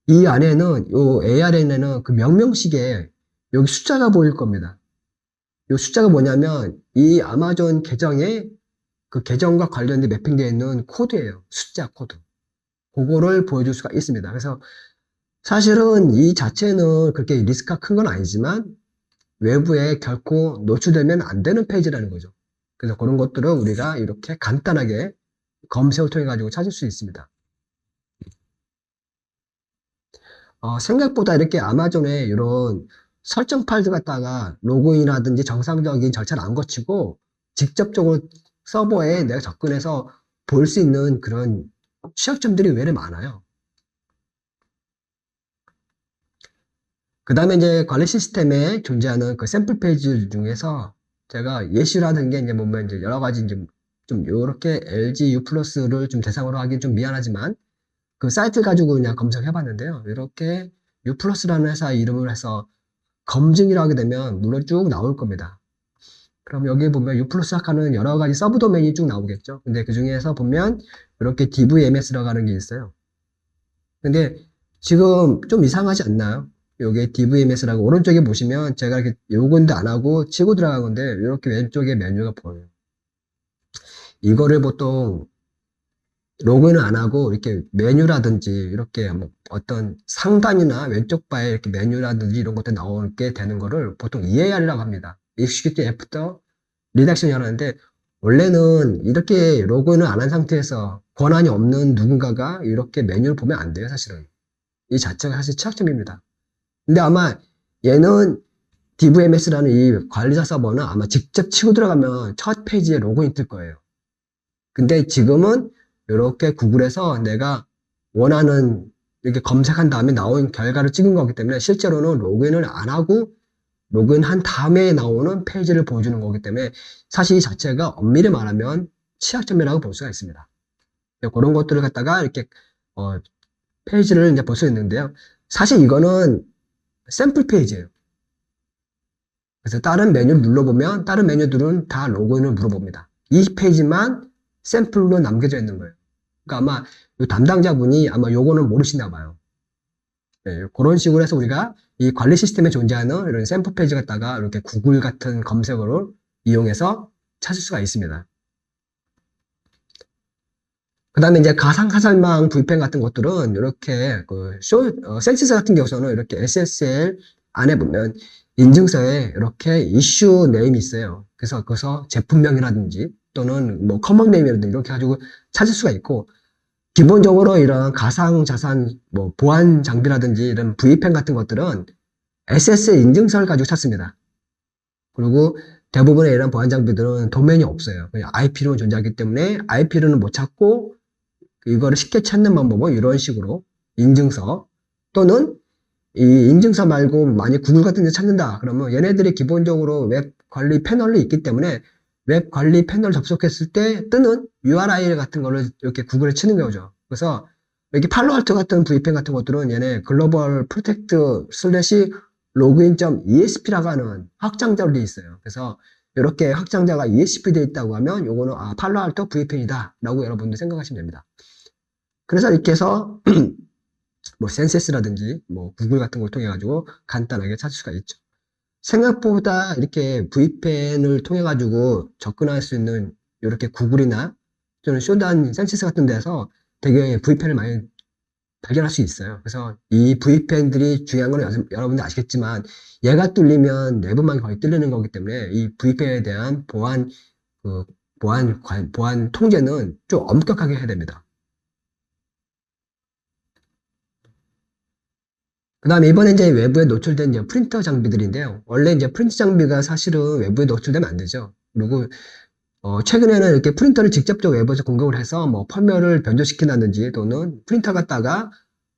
이 안에는 요 ARN에는 그 명명식에 여기 숫자가 보일 겁니다. 요 숫자가 뭐냐면 이 아마존 계정에 그 계정과 관련된 매핑되어 있는 코드예요. 숫자 코드. 그거를 보여줄 수가 있습니다. 그래서 사실은 이 자체는 그렇게 리스크가 큰 건 아니지만 외부에 결코 노출되면 안 되는 페이지라는 거죠. 그래서 그런 것들을 우리가 이렇게 간단하게 검색을 통해 가지고 찾을 수 있습니다. 생각보다 이렇게 아마존에 이런 설정 파일들 갖다가 로그인이라든지 정상적인 절차를 안 거치고 직접적으로 서버에 내가 접근해서 볼 수 있는 그런 취약점들이 왜 이렇게 많아요. 그 다음에 이제 관리 시스템에 존재하는 그 샘플 페이지 중에서 제가 예시라는 게 이제 보면 이제 여러 가지 이제 좀 요렇게 LG U 플러스를 좀 대상으로 하긴 좀 미안하지만 그 사이트 가지고 그냥 검색해 봤는데요. 이렇게 U 플러스라는 회사 이름을 해서 검증이라 하게 되면 눈에 쭉 나올 겁니다. 그럼 여기 보면 U 플러스 시작하는 여러 가지 서브 도메인이 쭉 나오겠죠. 근데 그 중에서 보면 이렇게 DVMS라고 하는 게 있어요. 근데 지금 좀 이상하지 않나요? 요게 DVMS라고 오른쪽에 보시면 제가 이렇게 요건도 안 하고 치고 들어간 건데 이렇게 왼쪽에 메뉴가 보여요. 이거를 보통 로그인을 안 하고 이렇게 메뉴라든지 이렇게 뭐 어떤 상단이나 왼쪽 바에 이렇게 메뉴라든지 이런 것들 나오게 되는 거를 보통 EAR이라고 합니다. Executive After Redaction이라고 하는데 원래는 이렇게 로그인을 안 한 상태에서 권한이 없는 누군가가 이렇게 메뉴를 보면 안 돼요, 사실은. 이 자체가 사실 취약점입니다. 근데 아마 얘는 DVMS라는 이 관리자 서버는 아마 직접 치고 들어가면 첫 페이지에 로그인이 뜰 거예요. 근데 지금은 이렇게 구글에서 내가 원하는 이렇게 검색한 다음에 나온 결과를 찍은 거기 때문에 실제로는 로그인을 안 하고 로그인한 다음에 나오는 페이지를 보여주는 거기 때문에 사실 이 자체가 엄밀히 말하면 취약점이라고 볼 수가 있습니다. 그런 것들을 갖다가 이렇게 페이지를 이제 볼 수 있는데요. 사실 이거는 샘플 페이지예요. 그래서 다른 메뉴를 눌러보면 다른 메뉴들은 다 로그인을 물어봅니다. 이 페이지만 샘플로 남겨져 있는 거예요. 그러니까 아마 이 담당자분이 아마 요거는 모르시나 봐요. 네, 그런 식으로 해서 우리가 이 관리 시스템에 존재하는 이런 샘플 페이지 갖다가 이렇게 구글 같은 검색어를 이용해서 찾을 수가 있습니다. 그 다음에 이제 가상화살망 불펜 같은 것들은 이렇게 센시스 같은 경우서는 이렇게 SSL 안에 보면 인증서에 이렇게 이슈 네임이 있어요. 그래서 거기서 제품명이라든지 또는 뭐 커먼네임이라든지 이렇게 가지고 찾을 수가 있고, 기본적으로 이런 가상자산 뭐 보안 장비라든지 이런 VPN 같은 것들은 SSL 인증서를 가지고 찾습니다. 그리고 대부분의 이런 보안 장비들은 도면이 없어요. 그냥 IP로는 존재하기 때문에 IP로는 못 찾고, 이거를 쉽게 찾는 방법은 이런 식으로 인증서, 또는 이 인증서 말고 만약 구글 같은 데 찾는다 그러면 얘네들이 기본적으로 웹 관리 패널이 있기 때문에 웹 관리 패널 접속했을 때 뜨는 URL 같은 거를 이렇게 구글에 치는 거죠. 그래서 이렇게 팔로알토 같은 VPN 같은 것들은 얘네 글로벌 프로텍트 슬래시 로그인.esp라고 하는 확장자로 되어 있어요. 그래서 이렇게 확장자가 ESP 되어 있다고 하면 요거는 팔로알토 VPN이다 라고 여러분들 생각하시면 됩니다. 그래서 이렇게 해서 뭐 센세스라든지 뭐 구글 같은 걸 통해 가지고 간단하게 찾을 수가 있죠. 생각보다 이렇게 VPN을 통해 가지고 접근할 수 있는 이렇게 구글이나 또는 쇼단, 센세스 같은 데서 되게 VPN을 많이 발견할 수 있어요. 그래서 이 VPN들이 중요한 건 여러분들 아시겠지만 얘가 뚫리면 내부망이 거의 뚫리는 거기 때문에 이 VPN에 대한 보안 통제는 좀 엄격하게 해야 됩니다. 그 다음에 이번에 이제 외부에 노출된 이제 프린터 장비들인데요. 원래 이제 프린터 장비가 사실은 외부에 노출되면 안 되죠. 그리고 최근에는 이렇게 프린터를 직접적으로 외부에서 공급을 해서 뭐 펌웨어를 변조시킨다든지 또는 프린터 갖다가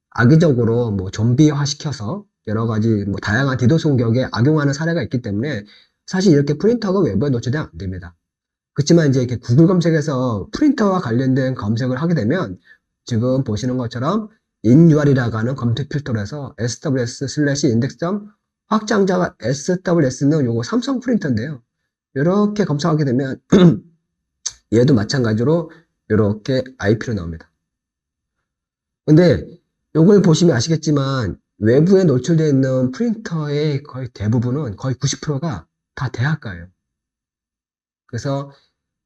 악의적으로 뭐 좀비화 시켜서 여러 가지 뭐 다양한 디도스 공격에 악용하는 사례가 있기 때문에 사실 이렇게 프린터가 외부에 노출되면 안 됩니다. 그렇지만 이제 이렇게 구글 검색에서 프린터와 관련된 검색을 하게 되면 지금 보시는 것처럼 inUR이라고 하는 검색 필터로 해서 sws/index 확장자가 sws는 요거 삼성 프린터인데요. 이렇게 검색하게 되면 얘도 마찬가지로 이렇게 IP로 나옵니다. 근데 요걸 보시면 아시겠지만 외부에 노출되어 있는 프린터의 거의 대부분은 거의 90%가 다 대학가예요. 그래서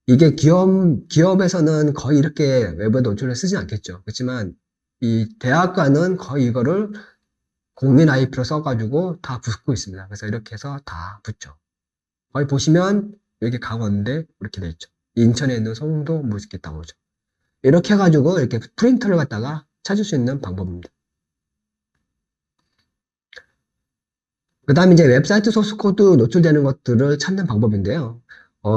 이게 기업에서는 거의 이렇게 외부에 노출을 쓰진 않겠죠. 그렇지만 이 대학가는 거의 이거를 국민 IP로 써가지고 다 붙고 있습니다. 그래서 이렇게 해서 다 붙죠. 거기 보시면 여기 강원대 이렇게 돼 있죠. 인천에 있는 송도 뭐 이렇게 나오죠. 이렇게 해가지고 이렇게 프린터를 갖다가 찾을 수 있는 방법입니다. 그 다음에 이제 웹사이트 소스코드 노출되는 것들을 찾는 방법인데요.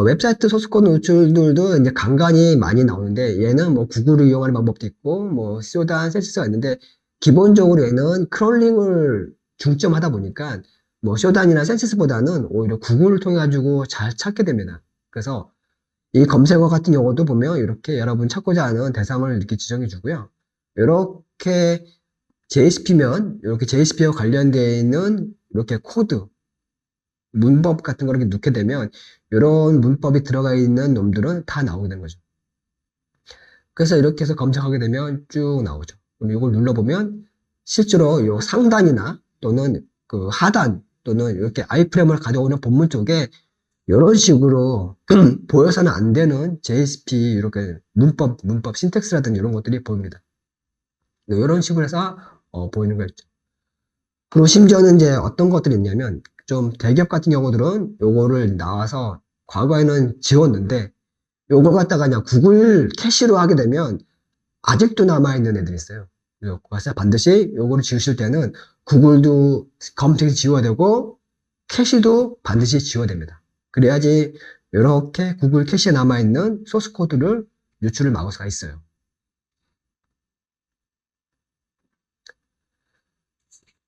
웹사이트 소스코드 노출들도 이제 간간히 많이 나오는데 얘는 뭐 구글을 이용하는 방법도 있고 뭐 쇼단, 셀시스가 있는데 기본적으로 얘는 크롤링을 중점하다 보니까 뭐 쇼단이나 센시스보다는 오히려 구글을 통해 가지고 잘 찾게 됩니다. 그래서 이 검색어 같은 경우도 보면 이렇게 여러분 찾고자 하는 대상을 이렇게 지정해 주고요. 이렇게 JSP면 이렇게 JSP와 관련되어 있는 이렇게 코드 문법 같은 걸 이렇게 넣게 되면 이런 문법이 들어가 있는 놈들은 다 나오게 되는 거죠. 그래서 이렇게 해서 검색하게 되면 쭉 나오죠. 그럼 이걸 눌러보면 실제로 이 상단이나 또는 그 하단 또는 이렇게 아이프레임을 가져오는 본문 쪽에 이런 식으로 보여서는 안 되는 JSP 이렇게 문법 신텍스라든지 이런 것들이 보입니다. 이런 식으로 해서 보이는 거였죠. 그리고 심지어는 이제 어떤 것들이 있냐면 좀 대기업 같은 경우들은 요거를 나와서 과거에는 지웠는데 요걸 갖다가 그냥 구글 캐시로 하게 되면 아직도 남아있는 애들이 있어요. 그래서 반드시 요거를 지우실 때는 구글도 검색이 지워야 되고 캐시도 반드시 지워야 됩니다. 그래야지 이렇게 구글 캐시에 남아있는 소스 코드를 유출을 막을 수가 있어요.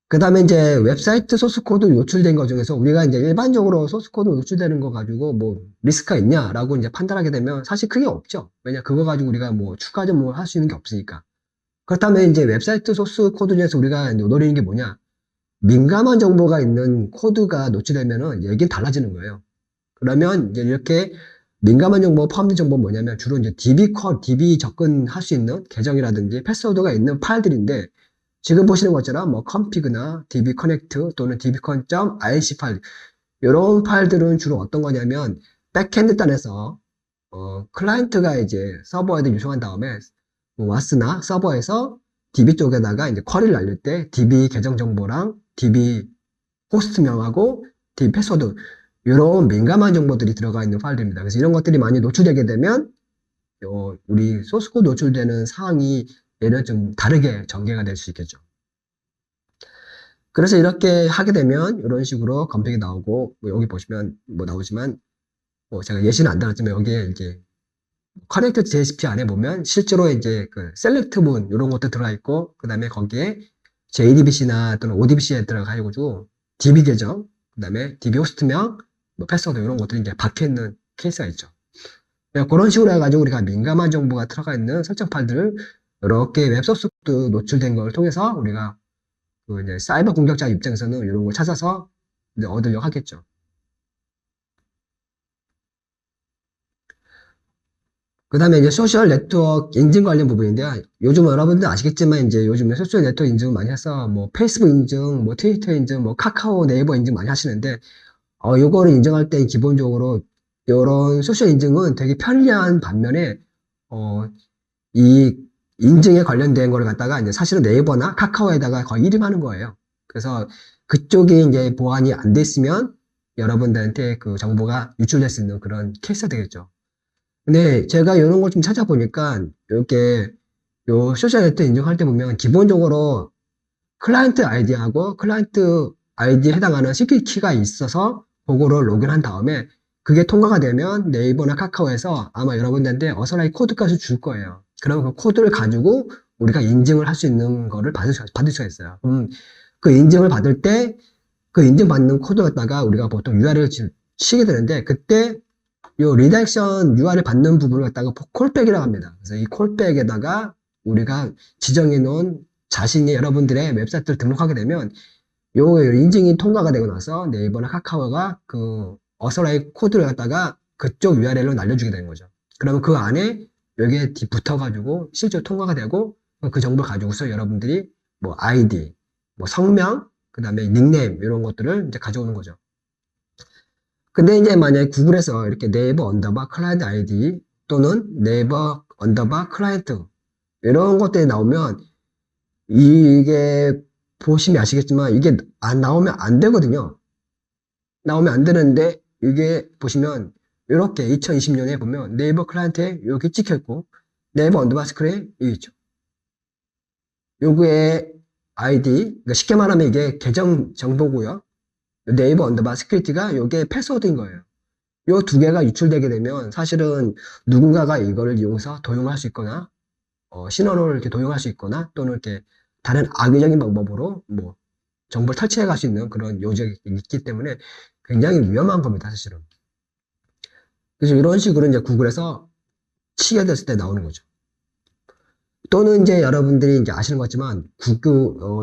그 다음에 이제 웹사이트 소스 코드 노출된 것 중에서 우리가 이제 일반적으로 소스 코드 노출되는 거 가지고 뭐 리스크가 있냐라고 이제 판단하게 되면 사실 크게 없죠. 왜냐 그거 가지고 우리가 뭐 추가적으로 뭐 할 수 있는 게 없으니까. 그렇다면 이제 웹사이트 소스 코드 중에서 우리가 노리는 게 뭐냐? 민감한 정보가 있는 코드가 노출되면은 얘기는 달라지는 거예요. 그러면 이제 이렇게 민감한 정보, 포함된 정보는 뭐냐면 주로 이제 DB 접근할 수 있는 계정이라든지 패스워드가 있는 파일들인데 지금 보시는 것처럼 뭐 config나 dbconnect 또는 dbcon.inc 파일 이런 파일들은 주로 어떤 거냐면 백엔드 단에서 클라이언트가 이제 서버에다 유송한 다음에 와스나 서버에서 DB 쪽에다가 이제 쿼리를 날릴 때 DB 계정 정보랑 DB 호스트명하고 DB 패스워드 이런 민감한 정보들이 들어가 있는 파일들입니다. 그래서 이런 것들이 많이 노출되게 되면 우리 소스코드 노출되는 상황이 얘는 좀 다르게 전개가 될 수 있겠죠. 그래서 이렇게 하게 되면 이런 식으로 검색이 나오고 뭐 여기 보시면 뭐 나오지만 뭐 제가 예시는 안 달았지만 여기에 이제 커넥트 JSP 안에 보면 실제로 이제 그 셀렉트 문 이런 것도 들어가 있고 그 다음에 거기에 JDBC나 또는 ODBC에 들어가가지고 DB 계정 그 다음에 DB 호스트명 뭐 패스워드 이런 것들이 이제 박혀 있는 케이스가 있죠. 그런 식으로 해가지고 우리가 민감한 정보가 들어가 있는 설정 파일들을 이렇게 웹소스도 노출된 걸 통해서 우리가 그 이제 사이버 공격자 입장에서는 이런 걸 찾아서 이제 얻으려고 하겠죠. 그 다음에 이제 소셜 네트워크 인증 관련 부분인데요. 요즘 여러분들 아시겠지만 이제 요즘에 소셜 네트워크 인증을 많이 해서 뭐 페이스북 인증, 뭐 트위터 인증, 뭐 카카오 네이버 인증 많이 하시는데 요거를 인증할 때 기본적으로 이런 소셜 인증은 되게 편리한 반면에 이 인증에 관련된 걸 갖다가 이제 사실은 네이버나 카카오에다가 거의 일임하는 거예요. 그래서 그쪽이 이제 보안이 안 됐으면 여러분들한테 그 정보가 유출될 수 있는 그런 케이스가 되겠죠. 근데 제가 이런 걸 좀 찾아보니까 이렇게 요 소셜 네트워크 인증할 때 보면 기본적으로 클라이언트 아이디하고 클라이언트 아이디에 해당하는 시크릿 키가 있어서 그거를 로그인한 다음에 그게 통과가 되면 네이버나 카카오에서 아마 여러분들한테 어설라이 코드까지 줄 거예요. 그럼 그 코드를 가지고 우리가 인증을 할 수 있는 거를 받을 수가 있어요. 그 인증을 받을 때 그 인증받는 코드 갖다가 우리가 보통 URL을 치게 되는데 그때 요 리다렉션 URL 받는 부분을 갖다가 콜백이라고 합니다. 그래서 이 콜백에다가 우리가 지정해 놓은 자신이 여러분들의 웹사이트를 등록하게 되면 요 인증이 통과가 되고 나서 네이버나 카카오가 그 어서라이 코드를 갖다가 그쪽 URL로 날려주게 되는 거죠. 그러면 그 안에 여기에 붙어가지고 실제로 통과가 되고 그 정보를 가지고서 여러분들이 뭐 아이디, 뭐 성명, 그 다음에 닉네임 이런 것들을 이제 가져오는 거죠. 근데 이제 만약에 구글에서 이렇게 네이버 언더바 클라이언트 아이디 또는 네이버 언더바 클라이언트 이런 것들이 나오면 이게 보시면 아시겠지만 이게 안 나오면 안 되거든요. 나오면 안 되는데 이게 보시면 이렇게 2020년에 보면 네이버 클라이언트에 이렇게 찍혀 있고 네이버 언더바 스크래 여기 있죠. 요거의 아이디 그러니까 쉽게 말하면 이게 계정 정보고요. 네이버 언더바 시큐리티가 이게 패스워드인 거예요. 요 두 개가 유출되게 되면 사실은 누군가가 이거를 이용해서 도용할 수 있거나 신원을 이렇게 도용할 수 있거나 또는 이렇게 다른 악의적인 방법으로 뭐 정보를 탈취해 갈 수 있는 그런 요지가 있기 때문에 굉장히 위험한 겁니다, 사실은. 그래서 이런 식으로 이제 구글에서 치게 됐을 때 나오는 거죠. 또는 이제 여러분들이 이제 아시는 것 같지만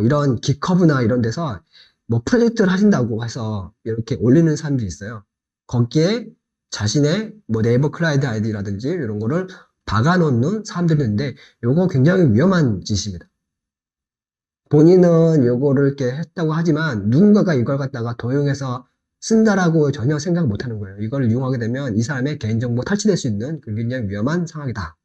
이런 기커브나 이런 데서 뭐 프로젝트를 하신다고 해서 이렇게 올리는 사람들이 있어요. 거기에 자신의 뭐 네이버 클라이언트 아이디라든지 이런 거를 박아놓는 사람들이 있는데 요거 굉장히 위험한 짓입니다. 본인은 요거를 이렇게 했다고 하지만 누군가가 이걸 갖다가 도용해서 쓴다라고 전혀 생각 못 하는 거예요. 이걸 이용하게 되면 이 사람의 개인정보 탈취될 수 있는 굉장히 위험한 상황이다.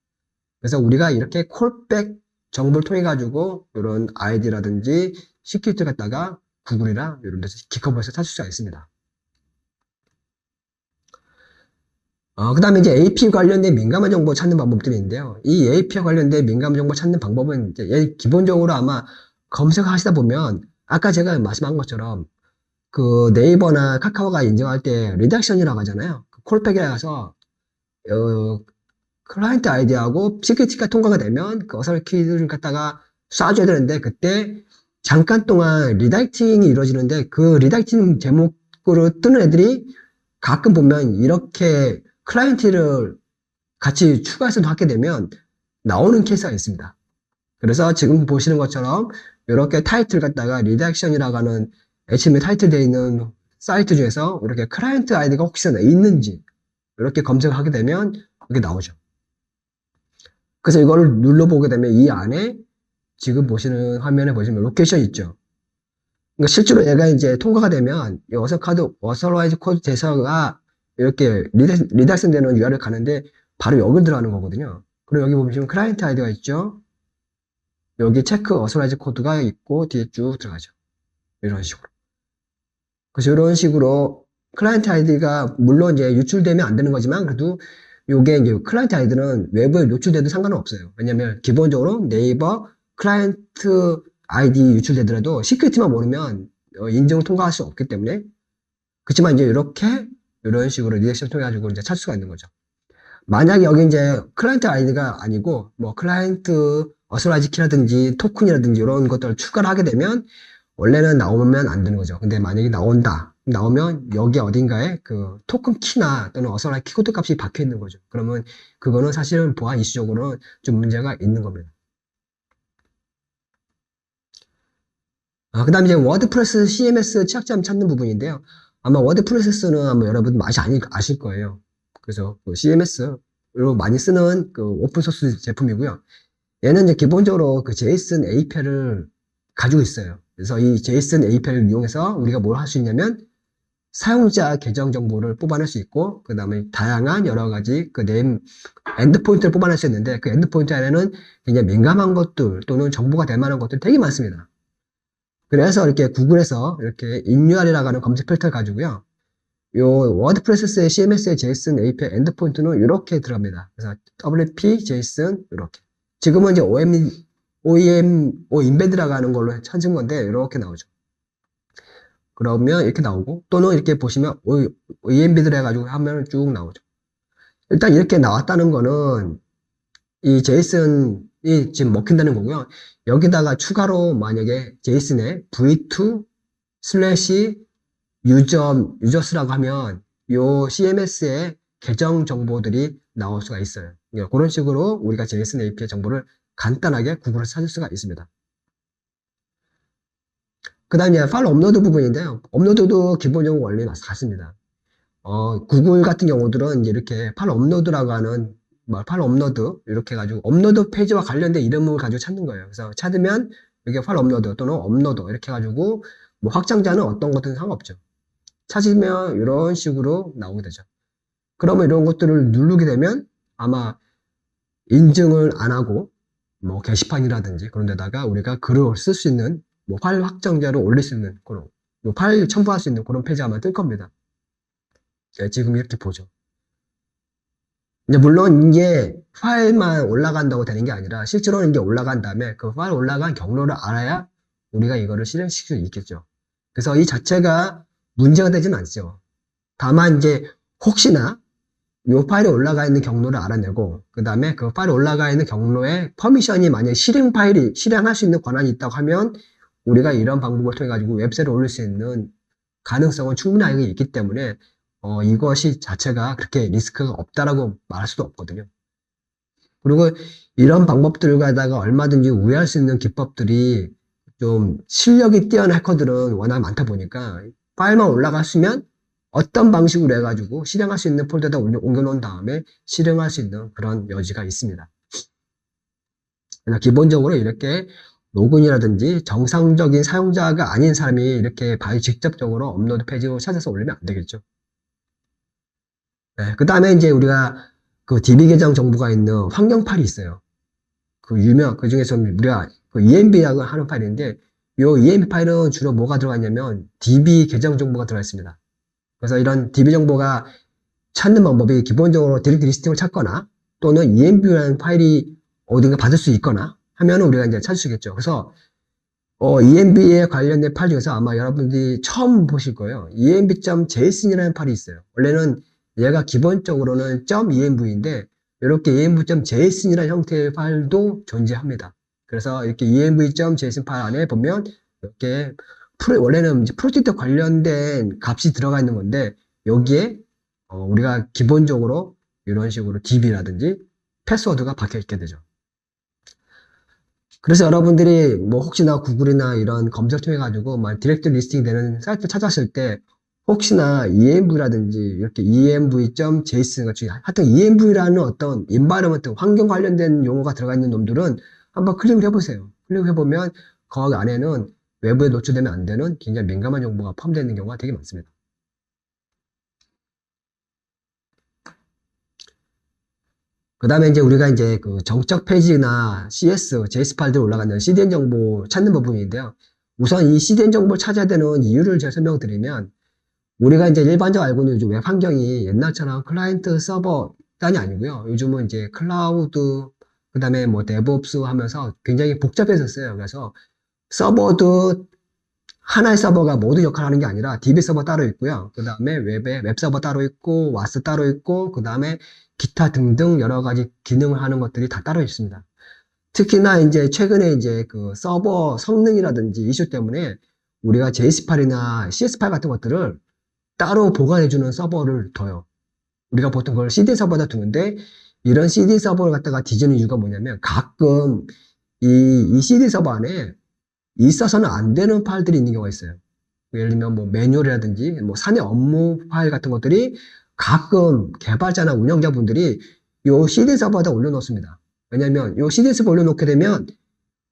그래서 우리가 이렇게 콜백 정보를 통해 가지고 이런 아이디라든지 시큐리티 갖다가 구글이나 이런 데서 기커버에서 찾을 수가 있습니다. 그 다음에 이제 AP 관련된 민감한 정보 찾는 방법들이 있는데요. 이 AP와 관련된 민감한 정보 찾는 방법은 이제 기본적으로 아마 검색하시다 보면 아까 제가 말씀한 것처럼 그 네이버나 카카오가 인정할 때 리덕션이라고 하잖아요. 콜백이라 해서 클라이언트 아이디하고 시큐리티가 통과가 되면 그 어설 키를 갖다가 쏴줘야 되는데 그때 잠깐 동안 리다이팅이 이루어지는데 그 리다이팅 제목으로 뜨는 애들이 가끔 보면 이렇게 클라이언트를 같이 추가해서 하게 되면 나오는 케이스가 있습니다. 그래서 지금 보시는 것처럼 이렇게 타이틀 갖다가 리덕션이라고 하는 HTML 타이틀 되어 있는 사이트 중에서 이렇게 클라이언트 아이디가 혹시나 있는지 이렇게 검색을 하게 되면 이게 나오죠. 그래서 이걸 눌러보게 되면 이 안에 지금 보시는 화면에 보시면 로케이션 있죠. 그러니까 실제로 얘가 이제 통과가 되면 이 어서라이즈 코드 제서가 이렇게 리덕션 되는 URL 가는데 바로 여기 들어가는 거거든요. 그리고 여기 보시면 클라이언트 아이디가 있죠. 여기 체크 어서라이즈 코드가 있고 뒤에 쭉 들어가죠. 이런 식으로. 그래서 이런 식으로 클라이언트 아이디가 물론 이제 유출되면 안 되는 거지만 그래도 요게 이제 클라이언트 아이디는 외부에 노출돼도 상관은 없어요. 왜냐면 기본적으로 네이버 클라이언트 아이디 유출되더라도 시크릿만 모르면 인증을 통과할 수 없기 때문에 그렇지만 이제 이렇게 이런 식으로 리액션 통해 가지고 이제 찾을 수가 있는 거죠. 만약에 여기 이제 클라이언트 아이디가 아니고 뭐 클라이언트 어스라이즈 키라든지 토큰이라든지 이런 것들을 추가를 하게 되면 원래는 나오면 안 되는 거죠. 근데 만약에 나오면 여기 어딘가에 그 토큰 키나 또는 어스라이즈 키코드 값이 박혀 있는 거죠. 그러면 그거는 사실은 보안 이슈적으로 좀 문제가 있는 겁니다. 그 다음에 이제 워드프레스 CMS 취약점 찾는 부분인데요. 아마 워드프레스는 아마 여러분 많이 아실 거예요. 그래서 그 CMS로 많이 쓰는 그 오픈소스 제품이고요. 얘는 이제 기본적으로 그 JSON API를 가지고 있어요. 그래서 이 JSON API를 이용해서 우리가 뭘 할 수 있냐면 사용자 계정 정보를 뽑아낼 수 있고 그 다음에 다양한 여러 가지 그 네임 엔드포인트를 뽑아낼 수 있는데 그 엔드포인트 안에는 굉장히 민감한 것들 또는 정보가 될 만한 것들이 되게 많습니다. 그래서 이렇게 구글에서 이렇게 인유알이라고 하는 검색 필터를 가지고요. 요 워드프레스의 CMS의 JSON API 엔드포인트는 이렇게 들어갑니다. 그래서 WP JSON 이렇게. 지금은 이제 OEM이라고 하는 걸로 찾은 건데 이렇게 나오죠. 그러면 이렇게 나오고 또는 이렇게 보시면 OEM비들 해가지고 하면 쭉 나오죠. 일단 이렇게 나왔다는 거는 이 JSON이 지금 먹힌다는 거고요. 여기다가 추가로 만약에 JSON에 v2 슬래시 유저스라고 하면 요 CMS의 계정 정보들이 나올 수가 있어요. 그런 식으로 우리가 JSON API 정보를 간단하게 구글에서 찾을 수가 있습니다. 그 다음에 파일 업로드 부분인데요. 업로드도 기본적으로 원리 같습니다. 구글 같은 경우들은 이제 이렇게 파일 업로드라고 하는 파일 업로드 이렇게 해가지고 업로드 페이지와 관련된 이름을 가지고 찾는 거예요. 그래서 찾으면 이게 파일 업로드 또는 업로드 이렇게 해가지고 뭐 확장자는 어떤 것든 상관없죠. 찾으면 이런 식으로 나오게 되죠. 그러면 이런 것들을 누르게 되면 아마 인증을 안 하고 뭐 게시판이라든지 그런 데다가 우리가 글을 쓸 수 있는 뭐 파일 확장자를 올릴 수 있는 그런 뭐 파일 첨부할 수 있는 그런 페이지가 아마 뜰 겁니다. 지금 이렇게 보죠. 이제 물론 이게 파일만 올라간다고 되는 게 아니라 실제로는 이게 올라간 다음에 그 파일 올라간 경로를 알아야 우리가 이거를 실행시킬 수 있겠죠. 그래서 이 자체가 문제가 되진 않죠. 다만 이제 혹시나 이 파일에 올라가 있는 경로를 알아내고 그 다음에 그 파일에 올라가 있는 경로에 퍼미션이 만약에 실행할 수 있는 권한이 있다고 하면 우리가 이런 방법을 통해 가지고 웹사이트에 올릴 수 있는 가능성은 충분하게 있기 때문에 이것이 자체가 그렇게 리스크가 없다라고 말할 수도 없거든요. 그리고 이런 방법들과다가 얼마든지 우회할 수 있는 기법들이 좀 실력이 뛰어난 해커들은 워낙 많다 보니까 파일만 올라갔으면 어떤 방식으로 해가지고 실행할 수 있는 폴더에다 옮겨놓은 다음에 실행할 수 있는 그런 여지가 있습니다. 그래서 기본적으로 이렇게 로그인이라든지 정상적인 사용자가 아닌 사람이 이렇게 직접적으로 업로드 페이지로 찾아서 올리면 안 되겠죠. 네, 그 다음에 이제 우리가 그 DB 계정 정보가 있는 환경 파일이 있어요. 그 중에서 우리가 그 EMB라고 하는 파일인데, 요 EMB 파일은 주로 뭐가 들어가 있냐면 DB 계정 정보가 들어가 있습니다. 그래서 이런 DB 정보가 찾는 방법이 기본적으로 디렉트 리스팅을 찾거나 또는 EMB라는 파일이 어딘가 받을 수 있거나 하면 우리가 이제 찾을 수 있겠죠. 그래서 EMB에 관련된 파일 중에서 아마 여러분들이 처음 보실 거예요. emb.json이라는 파일이 있어요. 원래는 얘가 기본적으로는 .env인데 이렇게 env.json이라는 형태의 파일도 존재합니다. 그래서 이렇게 env.json 파일 안에 보면 이렇게 원래는 프로젝트 관련된 값이 들어가 있는 건데 여기에 우리가 기본적으로 이런 식으로 DB라든지 패스워드가 박혀 있게 되죠. 그래서 여러분들이 뭐 혹시나 구글이나 이런 검색 통해 가지고 디렉트 리스팅 되는 사이트를 찾았을 때 혹시나 env라든지 이렇게 env.json 같이 하여튼 env라는 어떤 environment 환경 관련된 용어가 들어가 있는 놈들은 한번 클릭을 해보세요. 클릭해보면 거기 안에는 외부에 노출되면 안 되는 굉장히 민감한 정보가 포함되어 있는 경우가 되게 많습니다. 그 다음에 이제 우리가 이제 그 정적 페이지나 CS, JS 파일들 올라가는 CDN 정보 찾는 부분인데요. 우선 이 CDN 정보를 찾아야 되는 이유를 제가 설명드리면 우리가 이제 일반적으로 알고 있는 요즘 웹 환경이 옛날처럼 클라이언트 서버 단이 아니고요. 요즘은 이제 클라우드, 그 다음에 뭐 데브옵스 하면서 굉장히 복잡해졌어요. 그래서 서버도 하나의 서버가 모든 역할을 하는 게 아니라 DB 서버 따로 있고요. 그 다음에 웹에 웹 서버 따로 있고, 와스 따로 있고, 그 다음에 기타 등등 여러 가지 기능을 하는 것들이 다 따로 있습니다. 특히나 이제 최근에 이제 그 서버 성능이라든지 이슈 때문에 우리가 JS8이나 CS8 같은 것들을 따로 보관해주는 서버를 둬요. 우리가 보통 그걸 CD 서버에다 두는데 이런 CD 서버를 갖다가 뒤지는 이유가 뭐냐면 가끔 이 CD 서버 안에 있어서는 안 되는 파일들이 있는 경우가 있어요. 예를 들면 뭐 매뉴얼이라든지 뭐 사내 업무 파일 같은 것들이 가끔 개발자나 운영자분들이 요 CD 서버에다 올려놓습니다. 왜냐면 요 CD 서버 올려놓게 되면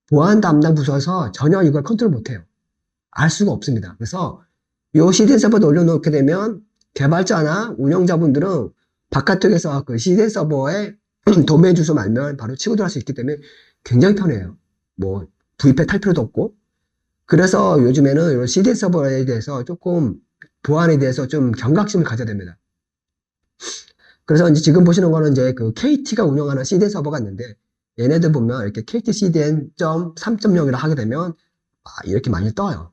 보안 담당 부서에서 전혀 이걸 컨트롤 못해요. 알 수가 없습니다. 그래서 요 CD 서버에 올려놓게 되면 개발자나 운영자분들은 바깥쪽에서 그 CD 서버에 도메인 주소 알면 바로 치고 들어갈 수 있기 때문에 굉장히 편해요. 뭐 VPN 탈 필요도 없고. 그래서 요즘에는 이런 CD 서버에 대해서 조금 보안에 대해서 좀 경각심을 가져야 됩니다. 그래서 이제 지금 보시는 거는 이제 그 KT가 운영하는 CDN 서버가 있는데 얘네들 보면 이렇게 KT CDN 3.0이라 하게 되면 이렇게 많이 떠요.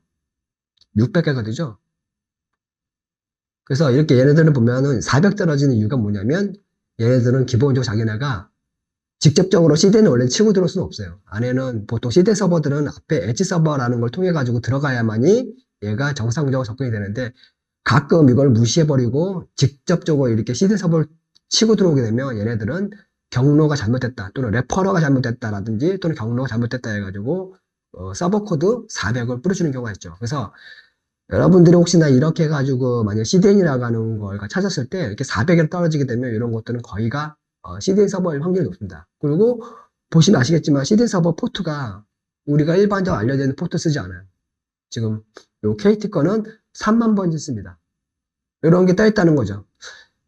600개가 되죠. 그래서 이렇게 얘네들을 보면은 400 떨어지는 이유가 뭐냐면 얘네들은 기본적으로 자기네가 직접적으로 CDN을 원래 치고 들어올 수는 없어요. 안에는 보통 CDN 서버들은 앞에 엣지 서버라는 걸 통해 가지고 들어가야만이 얘가 정상적으로 접근이 되는데 가끔 이걸 무시해버리고 직접적으로 이렇게 CDN 서버를 치고 들어오게 되면 얘네들은 경로가 잘못됐다 또는 레퍼러가 잘못됐다라든지 또는 경로가 잘못됐다 해가지고 서버 코드 400을 뿌려주는 경우가 있죠. 그래서 여러분들이 혹시나 이렇게 해가지고 만약 CDN이라고 하는 걸 찾았을 때 이렇게 400에 떨어지게 되면 이런 것들은 거의가 CDN 서버일 확률이 높습니다. 그리고 보시면 아시겠지만 CDN 서버 포트가 우리가 일반적으로 알려져 있는 포트 쓰지 않아요. 지금 요 KT 거는 3만 번째 씁니다. 이런 게 떠있다는 거죠.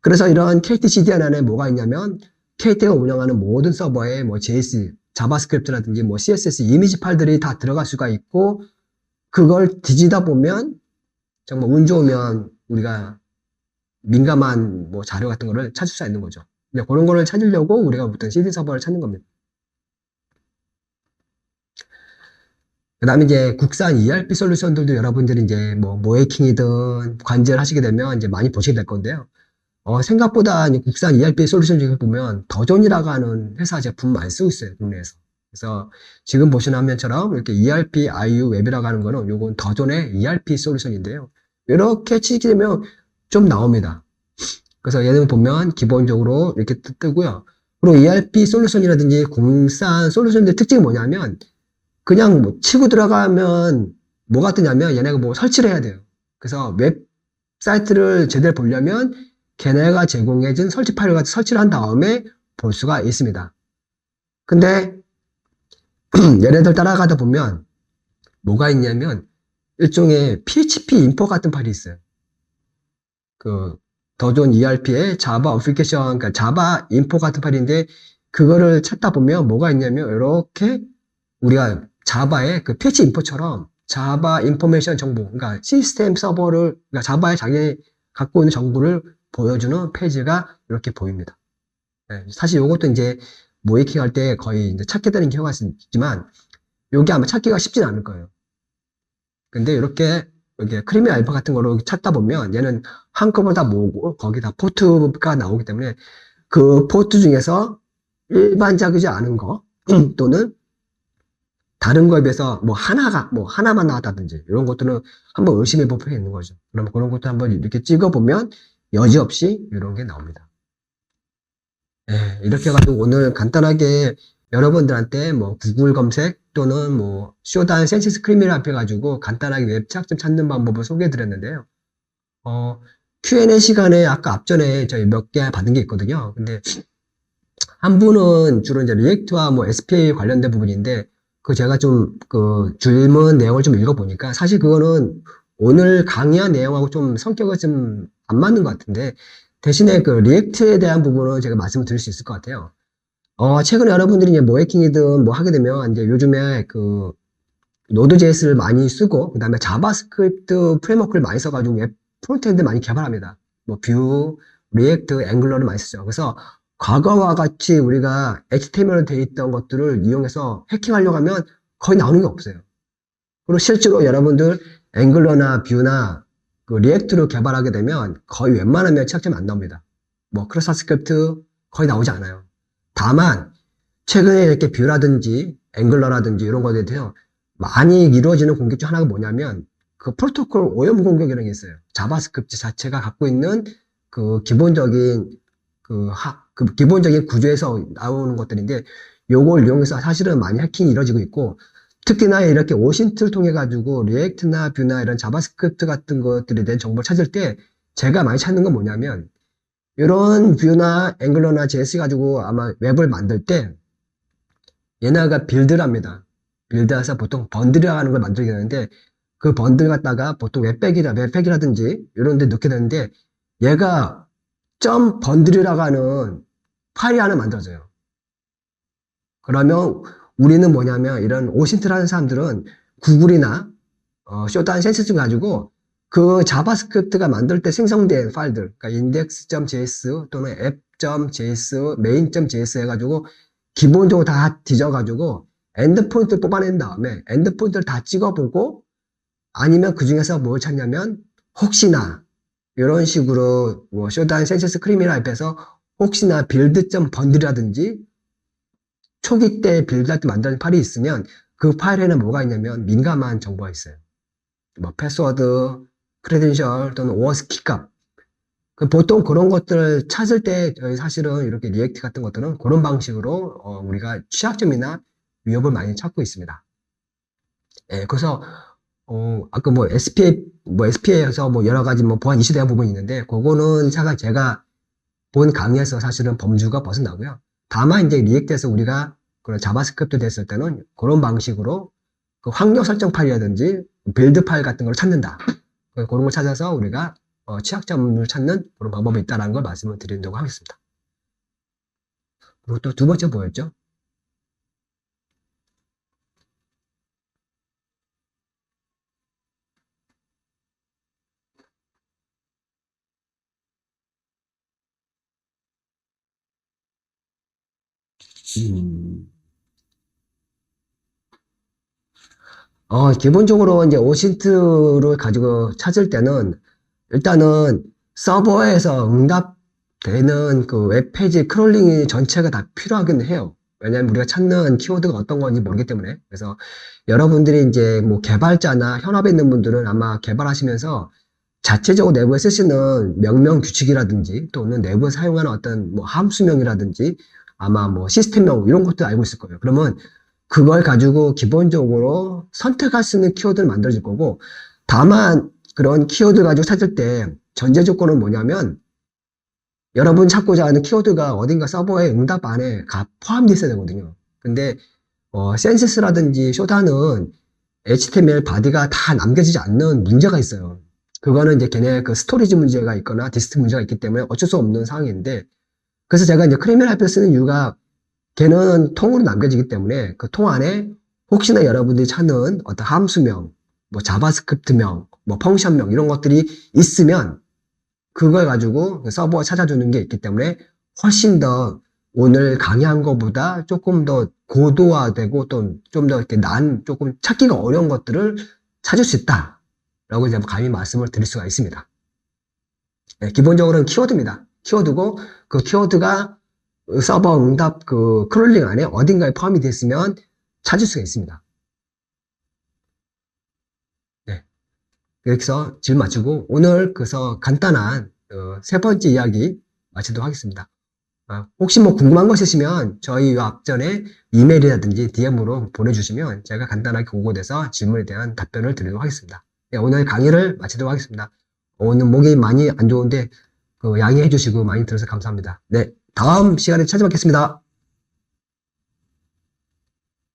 그래서 이런 KT CDN 안에 뭐가 있냐면 KT가 운영하는 모든 서버에 뭐 JS, 자바스크립트라든지 뭐 CSS 이미지 파일들이 다 들어갈 수가 있고 그걸 뒤지다 보면 정말 운 좋으면 우리가 민감한 뭐 자료 같은 거를 찾을 수 있는 거죠. 그런 거를 찾으려고 우리가 보통 CD 서버를 찾는 겁니다. 그 다음에 이제 국산 ERP 솔루션들도 여러분들이 이제 뭐 모에킹이든 관제를 하시게 되면 이제 많이 보시게 될 건데요. 생각보다 이제 국산 ERP 솔루션 중에 보면 더존이라고 하는 회사 제품 많이 쓰고 있어요, 국내에서. 그래서 지금 보시는 화면처럼 이렇게 ERP IU 웹이라고 하는 거는 요건 더존의 ERP 솔루션인데요. 이렇게 치게 되면 좀 나옵니다. 그래서 얘는 보면 기본적으로 이렇게 뜨고요. 그리고 ERP 솔루션이라든지 국산 솔루션들의 특징이 뭐냐면 그냥 뭐 치고 들어가면 뭐가 뜨냐면 얘네가 뭐 설치를 해야 돼요. 그래서 웹사이트를 제대로 보려면 걔네가 제공해준 설치 파일을 가지고 설치를 한 다음에 볼 수가 있습니다. 근데 얘네들 따라가다 보면 뭐가 있냐면 일종의 PHP 인포 같은 파일이 있어요. 그 더존 ERP의 자바 어플리케이션, 그러니까 자바 인포 같은 파일인데 그거를 찾다 보면 뭐가 있냐면 이렇게 우리가 자바의 그 패치 인포처럼 자바 인포메이션 정보, 그러니까 시스템 서버를, 그러니까 자바에 자기 갖고 있는 정보를 보여주는 페이지가 이렇게 보입니다. 네, 사실 이것도 이제 모이킹 할 때 거의 이제 찾게 되는 경우가 있지만 이게 아마 찾기가 쉽진 않을 거예요. 근데 이렇게 크리미 알파 같은 거로 찾다 보면 얘는 한꺼번에 다 모으고 거기다 포트가 나오기 때문에 그 포트 중에서 일반적이지 않은 거 또는 다른 거에 비해서 뭐 하나만 나왔다든지 이런 것들은 한번 의심해 볼 필요가 있는 거죠. 그럼 그런 것도 한번 이렇게 찍어보면 여지없이 이런 게 나옵니다. 네, 이렇게 해가지고 오늘 간단하게 여러분들한테 뭐 구글 검색 또는 뭐 쇼단 센시스 크리미를 합해가지고 간단하게 웹 찾기 찾는 방법을 소개해 드렸는데요. Q&A 시간에 아까 앞전에 저희 몇 개 받은 게 있거든요. 근데 한 분은 주로 이제 리액트와 뭐 SPA 관련된 부분인데 그 제가 좀 그 질문 내용을 좀 읽어보니까 사실 그거는 오늘 강의한 내용하고 좀 성격이 좀 안 맞는 것 같은데 대신에 그 리액트에 대한 부분은 제가 말씀을 드릴 수 있을 것 같아요. 최근에 여러분들이 이제 모해킹이든 뭐 하게 되면 이제 요즘에 그 노드.js를 많이 쓰고 그 다음에 자바스크립트 프레임워크를 많이 써가지고 웹 프론트엔드 많이 개발합니다. 뭐 뷰, 리액트, 앵글러를 많이 쓰죠. 그래서 과거와 같이 우리가 HTML로 되어 있던 것들을 이용해서 해킹하려고 하면 거의 나오는 게 없어요. 그리고 실제로 여러분들 앵글러나 뷰나 그 리액트로 개발하게 되면 거의 웬만하면 취약점이 안 나옵니다. 뭐 크로스 스크립트 거의 나오지 않아요. 다만 최근에 이렇게 뷰라든지 앵글러라든지 이런 것에 대해서 많이 이루어지는 공격 중 하나가 뭐냐면 그 프로토콜 오염 공격이라는 게 있어요. 자바스크립트 자체가 갖고 있는 그 기본적인 그 기본적인 구조에서 나오는 것들인데 요걸 이용해서 사실은 많이 해킹이 이루어지고 있고 특히나 이렇게 오신트를 통해 가지고 리액트나 뷰나 이런 자바스크립트 같은 것들에 대한 정보를 찾을 때 제가 많이 찾는 건 뭐냐면 이런 뷰나 앵글러나 JS 가지고 아마 웹을 만들 때 얘네가 빌드를 합니다. 빌드해서 보통 번들이라는 걸 만들게 되는데 그 번들 갖다가 보통 웹팩이라든지 이런 데 넣게 되는데 얘가 점 번들이라고 하는 파일이 하나 만들어져요. 그러면 우리는 뭐냐면 이런 오신트라는 사람들은 구글이나 쇼단 센서스 가지고 그 자바스크립트가 만들 때 생성된 파일들, 그러니까 index.js 또는 app.js, main.js 해가지고 기본적으로 다 뒤져가지고 엔드포인트를 뽑아낸 다음에 엔드포인트를 다 찍어보고 아니면 그 중에서 뭘 찾냐면 혹시나 이런 식으로 뭐 쇼단 센서스 크리미널 앱에서 혹시나 빌드.번들이라든지 초기 때 빌드할 때 만든 파일이 있으면 그 파일에는 뭐가 있냐면 민감한 정보가 있어요. 뭐 패스워드, 크레덴셜 또는 OAuth 키값. 보통 그런 것들을 찾을 때 저희 사실은 이렇게 리액트 같은 것들은 그런 방식으로 우리가 취약점이나 위협을 많이 찾고 있습니다. 예, 그래서 아까 뭐 SPA에서 뭐 여러 가지 뭐 보안 이슈되는 부분이 있는데 그거는 제가 본 강의에서 사실은 범주가 벗어나고요. 다만 이제 리액트에서 우리가 그런 자바스크립트 됐을 때는 그런 방식으로 그 환경 설정 파일이라든지 빌드 파일 같은 걸 찾는다. 그런 걸 찾아서 우리가 취약점을 찾는 그런 방법이 있다는 걸 말씀을 드리려고 하겠습니다. 그리고 또 두 번째 뭐였죠? 기본적으로 이제 오신트를 가지고 찾을 때는 일단은 서버에서 응답되는 그 웹페이지 크롤링이 전체가 다 필요하긴 해요. 왜냐면 우리가 찾는 키워드가 어떤 건지 모르기 때문에. 그래서 여러분들이 이제 뭐 개발자나 현업에 있는 분들은 아마 개발하시면서 자체적으로 내부에 쓰시는 명령 규칙이라든지 또는 내부에 사용하는 어떤 뭐 함수명이라든지 아마 뭐 시스템명 이런 것도 알고 있을 거예요. 그러면 그걸 가지고 기본적으로 선택할 수 있는 키워드를 만들어질 거고 다만 그런 키워드 가지고 찾을 때 전제 조건은 뭐냐면 여러분 찾고자 하는 키워드가 어딘가 서버의 응답 안에 포함되어 있어야 되거든요. 근데 센서스라든지 쇼다는 HTML 바디가 다 남겨지지 않는 문제가 있어요. 그거는 이제 걔네 그 스토리지 문제가 있거나 디스트 문제가 있기 때문에 어쩔 수 없는 상황인데 그래서 제가 이제 크리미널 하이퍼를 쓰는 이유가 걔는 통으로 남겨지기 때문에 그 통 안에 혹시나 여러분들이 찾는 어떤 함수명, 뭐 자바스크립트명, 뭐 펑션명 이런 것들이 있으면 그걸 가지고 서버가 찾아주는 게 있기 때문에 훨씬 더 오늘 강의한 것보다 조금 더 고도화되고 또 좀 더 이렇게 조금 찾기가 어려운 것들을 찾을 수 있다. 라고 이제 감히 말씀을 드릴 수가 있습니다. 네, 기본적으로는 키워드입니다. 키워드고 그 키워드가 서버 응답 그 크롤링 안에 어딘가에 포함이 됐으면 찾을 수가 있습니다. 네. 이렇게 해서 질문 마치고 오늘 그래서 간단한 세 번째 이야기 마치도록 하겠습니다. 혹시 뭐 궁금한 거 있으시면 저희 앞전에 이메일이라든지 DM으로 보내주시면 제가 간단하게 보고돼서 질문에 대한 답변을 드리도록 하겠습니다. 네, 오늘 강의를 마치도록 하겠습니다. 오늘 목이 많이 안 좋은데 양해해 주시고 많이 들어서 감사합니다. 네, 다음 시간에 찾아뵙겠습니다.